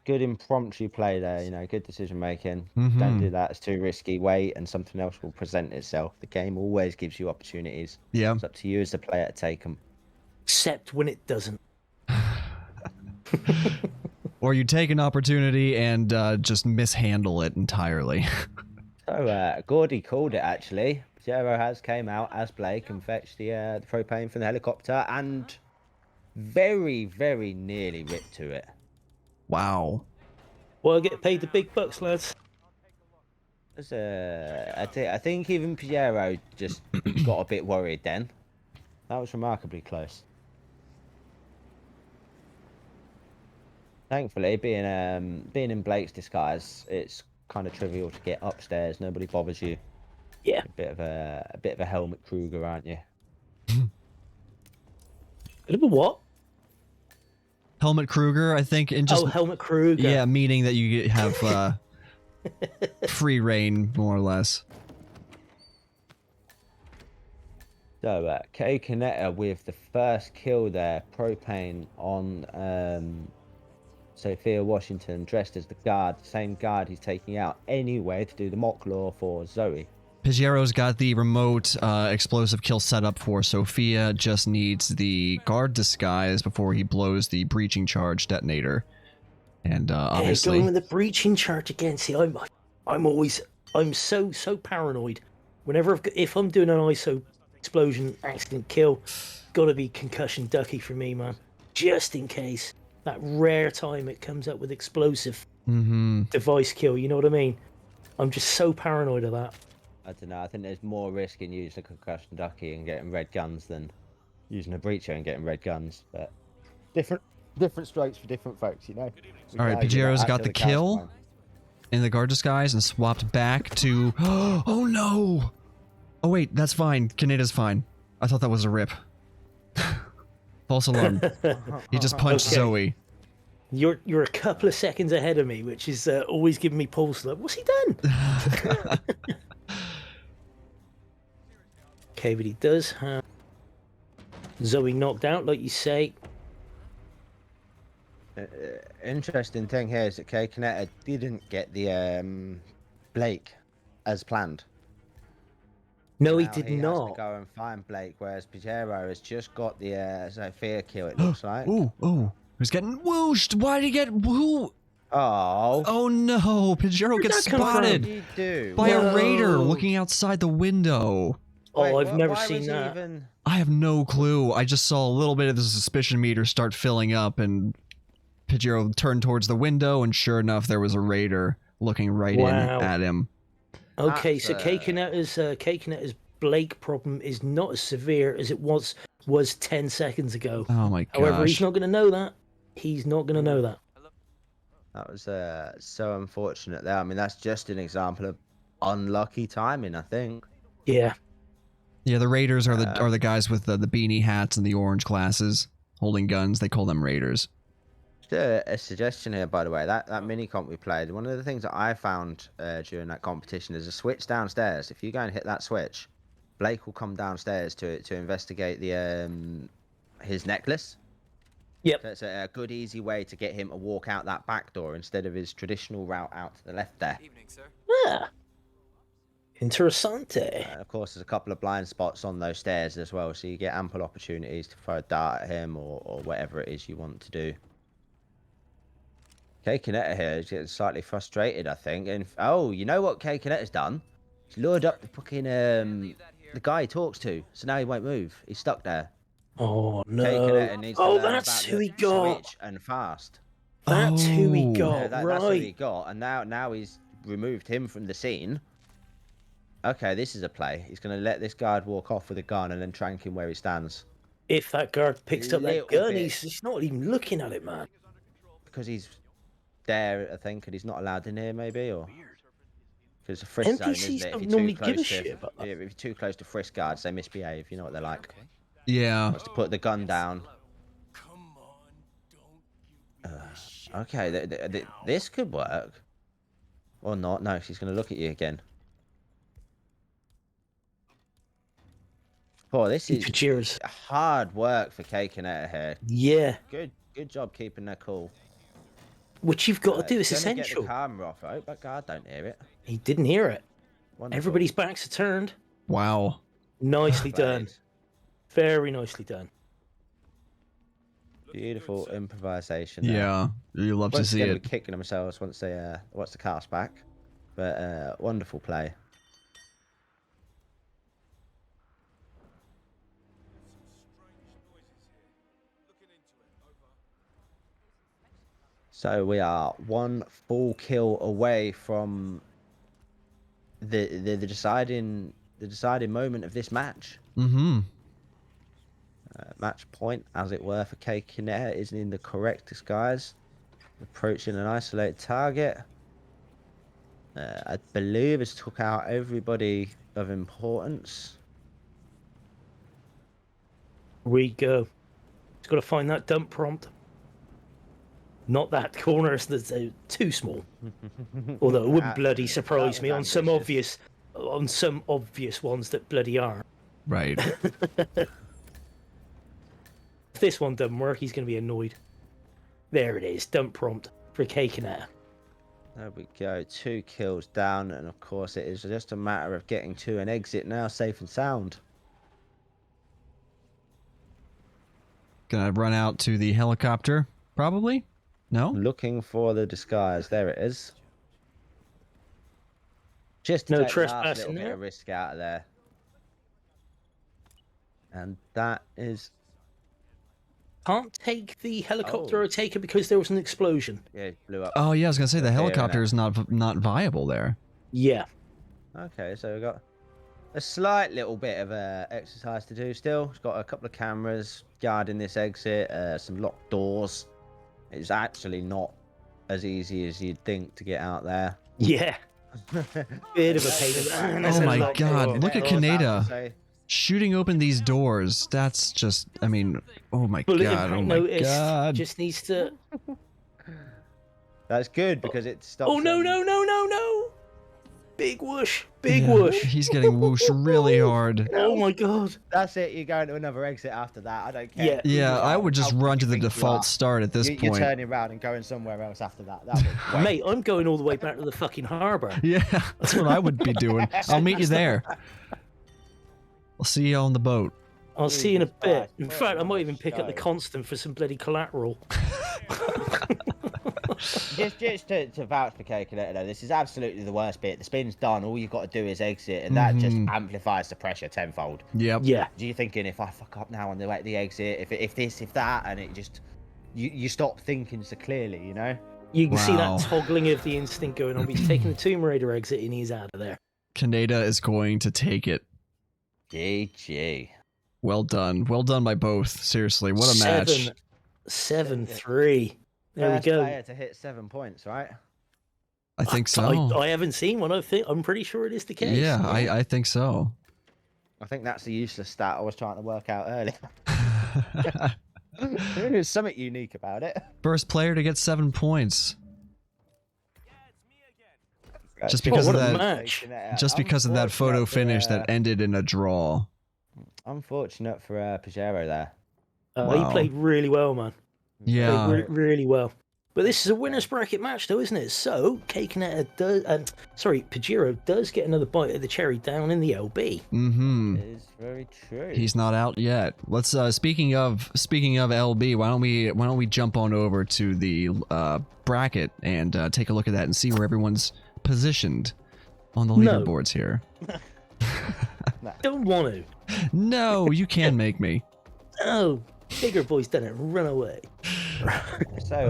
Good impromptu play there. You know, good decision making. Mhm. Don't do that. It's too risky. Wait, and something else will present itself. The game always gives you opportunities. Yeah. It's up to you as the player to take them. Except when it doesn't. Or you take an opportunity and just mishandle it entirely. So, Gordy called it, actually. Pigiero has came out as Blake and fetched the propane from the helicopter, and very, very nearly ripped to it. Wow. Well, I get paid the big bucks, lads. I think even Pigiero just got a bit worried then. That was remarkably close. Thankfully, being in Blake's disguise, it's kind of trivial to get upstairs. Nobody bothers you. Yeah. A bit of a Helmut Kruger, aren't you? Bit of a what? Helmut Kruger, I think, and just Helmut Kruger. yeah, meaning that you have free reign, more or less. So, k-kaneta with the first kill there, propane on Sophia Washington, dressed as the guard, the same guard he's taking out anyway to do the mock law for Zoe. Pigiero's got the remote explosive kill set up for Sophia, just needs the guard disguise before he blows the breaching charge detonator. And obviously... going with the breaching charge again. See, I'm so paranoid. Whenever if I'm doing an ISO explosion accident kill, gotta be concussion ducky for me, man. Just in case. That rare time it comes up with explosive device kill, you know what I mean? I'm just so paranoid of that. I don't know, I think there's more risk in using a concussion ducky and getting red guns than using a breacher and getting red guns, but different strokes for different folks, you know? Alright, Pigiero's got the kill in the guard disguise and swapped back to... Oh no! Oh wait, that's fine. Kaneta's fine. I thought that was a rip. False alarm. He just punched Zoe. You're a couple of seconds ahead of me, which is always giving me pulse. Like, what's he done? Okay, but he does have Zoe knocked out, like you say. Interesting thing here is that k-kaneta didn't get the Blake as planned. No, he Now did has not. to go and find Blake, whereas Pigiero has just got the Sophia kill, it looks like. Ooh. He's getting whooshed. Why did he get who? Oh. Oh no, Pigiero gets that come from? spotted What did you do? by a raider No. looking outside the window. Oh, Wait, I've never why seen was he that. even... I have no clue. I just saw a little bit of the suspicion meter start filling up, and Pigiero turned towards the window, and sure enough, there was a raider looking right in at him. Okay, That's, so k-kaneta's Blake problem is not as severe as it was 10 seconds ago. Oh my gosh. However, he's not going to know that. He's not going to know that. That was so unfortunate there. I mean, that's just an example of unlucky timing, I think. Yeah. Yeah, the raiders are the guys with the beanie hats and the orange glasses holding guns. They call them raiders. Just a suggestion here, by the way. That mini comp we played, one of the things that I found during that competition is a switch downstairs. If you go and hit that switch, Blake will come downstairs to investigate the his necklace. Yep. So it's a good, easy way to get him to walk out that back door instead of his traditional route out to the left there. Evening, sir. Ah. Interessante. Of course, there's a couple of blind spots on those stairs as well, so you get ample opportunities to throw a dart at him or whatever it is you want to do. k-kaneta here is getting slightly frustrated, I think. And oh, you know what k-kaneta's done? He's lured up the fucking the guy he talks to, so now he won't move. He's stuck there. Oh no! k-kaneta needs to learn That's about who the he got. switch and fast. That's who he Oh. got. Yeah, that's right. who he got, and now he's removed him from the scene. Okay, this is a play. He's going to let this guard walk off with a gun and then trank him where he stands. If that guard picks up that Little gun, bit. he's not even looking at it, man. Because he's there, I think, and he's not allowed in here, maybe, or because it's a frisk zone, isn't NPCs it? don't If you're normally too give a close shit to, about that. if you're too close to frisk guards, they misbehave. You know what they're like. Yeah. Wants to put the gun down. Okay, this could work, or not. No, she's going to look at you again. Oh, this is Cheers. hard work for k-kaneta here. Yeah. Good job keeping her cool. Which you've got to do. It's Gonna get the essential. camera off. I hope that guard don't hear it. He didn't hear it. Wonderful. Everybody's backs are turned. Wow. Nicely done. Played. Very nicely done. Beautiful improvisation. There. Yeah. You love to Once see again, it. we're kicking themselves once they watch the cast back, but wonderful play. So we are one full kill away from the deciding moment of this match. Mm-hmm. Match point, as it were, for k-kaneta is in the correct disguise, approaching an isolated target. I believe it's took out everybody of importance. We go. Just got to find that dump prompt. Not that corner, that's too small. Although it wouldn't bloody surprise me on some obvious ones that bloody are. Right. If this one doesn't work, he's going to be annoyed. There it is, dump prompt for k-kaneta. There we go, 2 kills down, and of course it is just a matter of getting to an exit now, safe and sound. Gonna run out to the helicopter, probably? No? Looking for the disguise. There it is. Just to No take the last trespassing little bit there. of risk out of there. And that is... Can't take the helicopter or take it because there was an explosion. Yeah, it blew up. Oh, yeah, I was gonna say the Okay, helicopter is not viable there. Yeah. Okay, so we've got a slight little bit of exercise to do still. It's got a couple of cameras guarding this exit, some locked doors. It's actually not as easy as you'd think to get out there. Yeah. Bit of a pain. Oh my god, look at Kaneta So, shooting open these doors. That's just, I mean, oh my Bullet god, oh impact my notice. god. Just needs to... that's good because it stops. Oh, no, them. no, no, no, no! Big whoosh. Big Yeah, whoosh. He's getting whooshed really hard. Oh my god. That's it. You're going to another exit after that. I don't care. Yeah. Yeah, I would just How run to quick the you default are. start at this You're point. turning around and going somewhere else after that. That would Mate, I'm going all the way back to the fucking harbour. Yeah, that's what I would be doing. I'll meet you there. I'll see you on the boat. I'll see you in a Jesus bit. Christ, In what fact, I a might even pick up the show. constant for some bloody collateral. just to vouch for k-kaneta though, this is absolutely the worst bit. The spin's done. All you've got to do is exit, and that just amplifies the pressure tenfold. Yep. Yeah. You're thinking, if I fuck up now on the way to the exit, if this, if that, and it just you stop thinking so clearly, you know. You can see Wow. that toggling of the instinct going on. He's taking the Tomb Raider exit and he's out of there. Kaneta is going to take it. GG. Well done. Well done by both. Seriously, what a match. 7-3. There First we go. player to hit 7 points, right? I think so. I haven't seen one. I'm pretty sure it is the case. Yeah, I think so. I think that's the useless stat I was trying to work out earlier. There's something unique about it. First player to get 7 points. Just Oh, because what of a that. match. Just because of that photo finish that ended in a draw. Unfortunate for Pigiero there. He Wow. played really well, man. Yeah. Played really well. But this is a winner's bracket match, though, isn't it? So, k-kaneta does... Pigiero does get another bite of the cherry down in the LB. Mm-hmm. It is very true. He's not out yet. Let's speaking of LB, why don't we jump on over to the bracket and take a look at that and see where everyone's positioned on the No. leaderboards here. Don't want to. No, you can make me. Oh, bigger boy's done it. Run away. So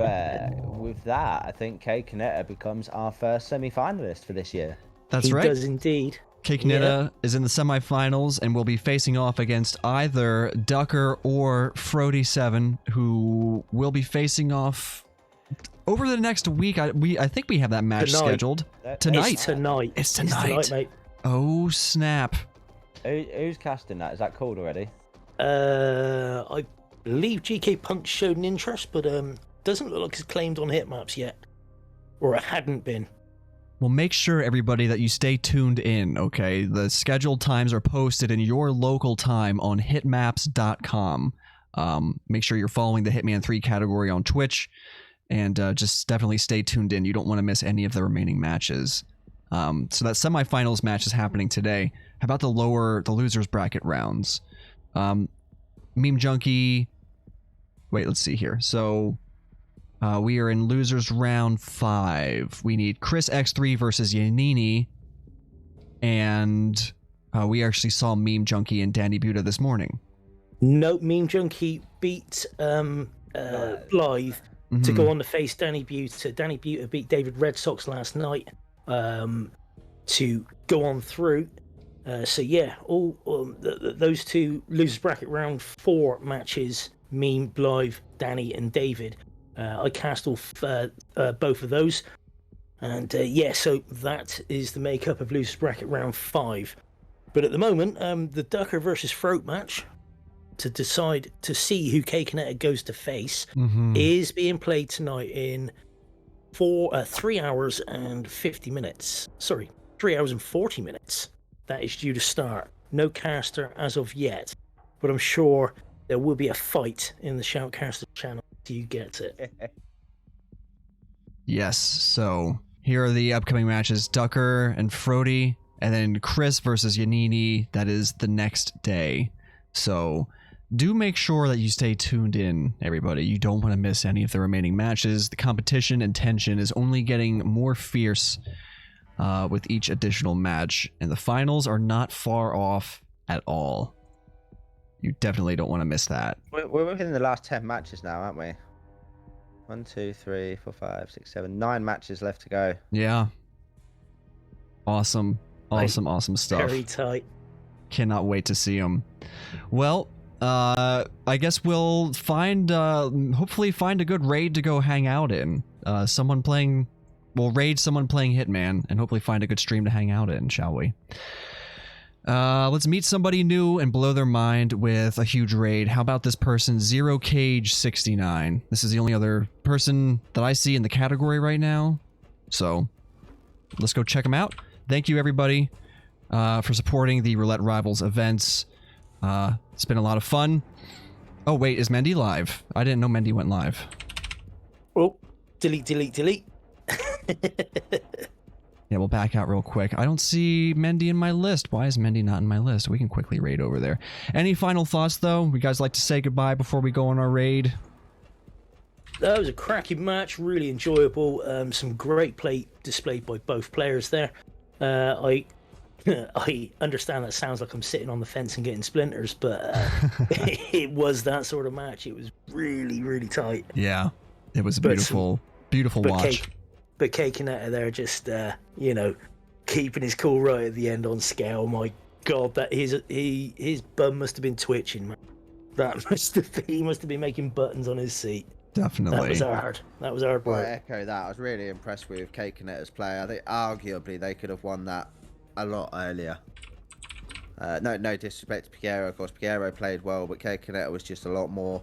with that, I think k-kaneta becomes our first semi-finalist for this year. That's He right. does indeed. k-kaneta is in the semifinals and will be facing off against either Ducker or Frody7, who will be facing off over the next week. I think we have that match Tonight. scheduled That- tonight. It's tonight. It's tonight. mate. Oh snap! Who's casting that? Is that called already? I believe GK Punk showed an interest, but doesn't look like it's claimed on hit maps yet, or it hadn't been. Well, make sure, everybody, that you stay tuned in, okay? The scheduled times are posted in your local time on hitmaps.com. Make sure you're following the Hitman 3 category on Twitch, and just definitely stay tuned in. You don't want to miss any of the remaining matches. So that semifinals match is happening today. How about the losers bracket rounds? Meme Junkie... Wait, let's see here. So... we are in losers round 5. We need Chris X3 versus Yanini, and we actually saw Meme Junkie and Danny Buda this morning. No, Meme Junkie beat Blythe to go on to face Danny Buter. Danny Buter beat David Red Sox last night to go on through. So yeah, those two losers bracket round 4 matches, me, Blythe, Danny, and David. I cast both of those, and yeah, so that is the makeup of losers bracket round 5. But at the moment, the Ducker versus Throat match to decide to see who k-kaneta goes to face is being played tonight in 3 hours and 50 minutes. Sorry, 3 hours and 40 minutes. That is due to start. No caster as of yet, but I'm sure there will be a fight in the Shoutcaster channel till you get it. Yes, so here are the upcoming matches. Ducker and Frody, and then Chris versus Yanini. That is the next day. So do make sure that you stay tuned in, everybody. You don't want to miss any of the remaining matches. The competition and tension is only getting more fierce with each additional match, and the finals are not far off at all. You definitely don't want to miss that. We're within the last 10 matches now, aren't we? 1, 2, 3, 4, 5, 6, 7, 9 matches left to go. Yeah. Awesome stuff. Very tight. Cannot wait to see them. Well, I guess we'll find, hopefully find a good raid to go hang out in. We'll raid someone playing Hitman and hopefully find a good stream to hang out in, shall we? Let's meet somebody new and blow their mind with a huge raid. How about this person, 0Cage69? This is the only other person that I see in the category right now. So let's go check them out. Thank you, everybody, for supporting the Roulette Rivals events. It's been a lot of fun. Oh, wait, is Mendy live? I didn't know Mendy went live. Oh, delete. Yeah, we'll back out real quick. I don't see Mendy in my list. Why is Mendy not in my list? We can quickly raid over there. Any final thoughts, though? You guys like to say goodbye before we go on our raid? That was a cracking match, really enjoyable. Some great play displayed by both players there. I understand that sounds like I'm sitting on the fence and getting splinters, but it was that sort of match. It was really, really tight. Yeah, it was a beautiful watch. But k-kaneta there just, keeping his cool right at the end on Sgail. My God, that his bum must have been twitching, man. He must have been making buttons on his seat. Definitely. That was hard Well, work. I echo that. I was really impressed with k-kaneta's play. I think arguably they could have won that a lot earlier. No disrespect to Pigiero, of course. Pigiero played well, but k-kaneta was just a lot more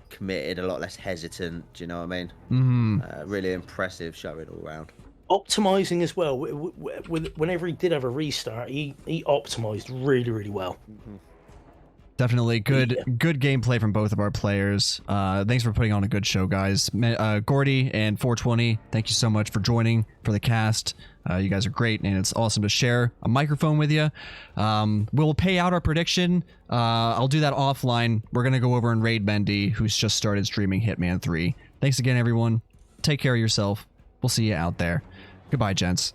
committed, a lot less hesitant. Do you know what I mean? Really impressive showing all round. Optimizing as well. Whenever he did have a restart, he optimized really, really well. Definitely good gameplay from both of our players. Thanks for putting on a good show, guys. Gordy and 420, thank you so much for joining for the cast. You guys are great, and it's awesome to share a microphone with you. We'll pay out our prediction. I'll do that offline. We're going to go over and raid Mendy, who's just started streaming Hitman 3. Thanks again, everyone. Take care of yourself. We'll see you out there. Goodbye, gents.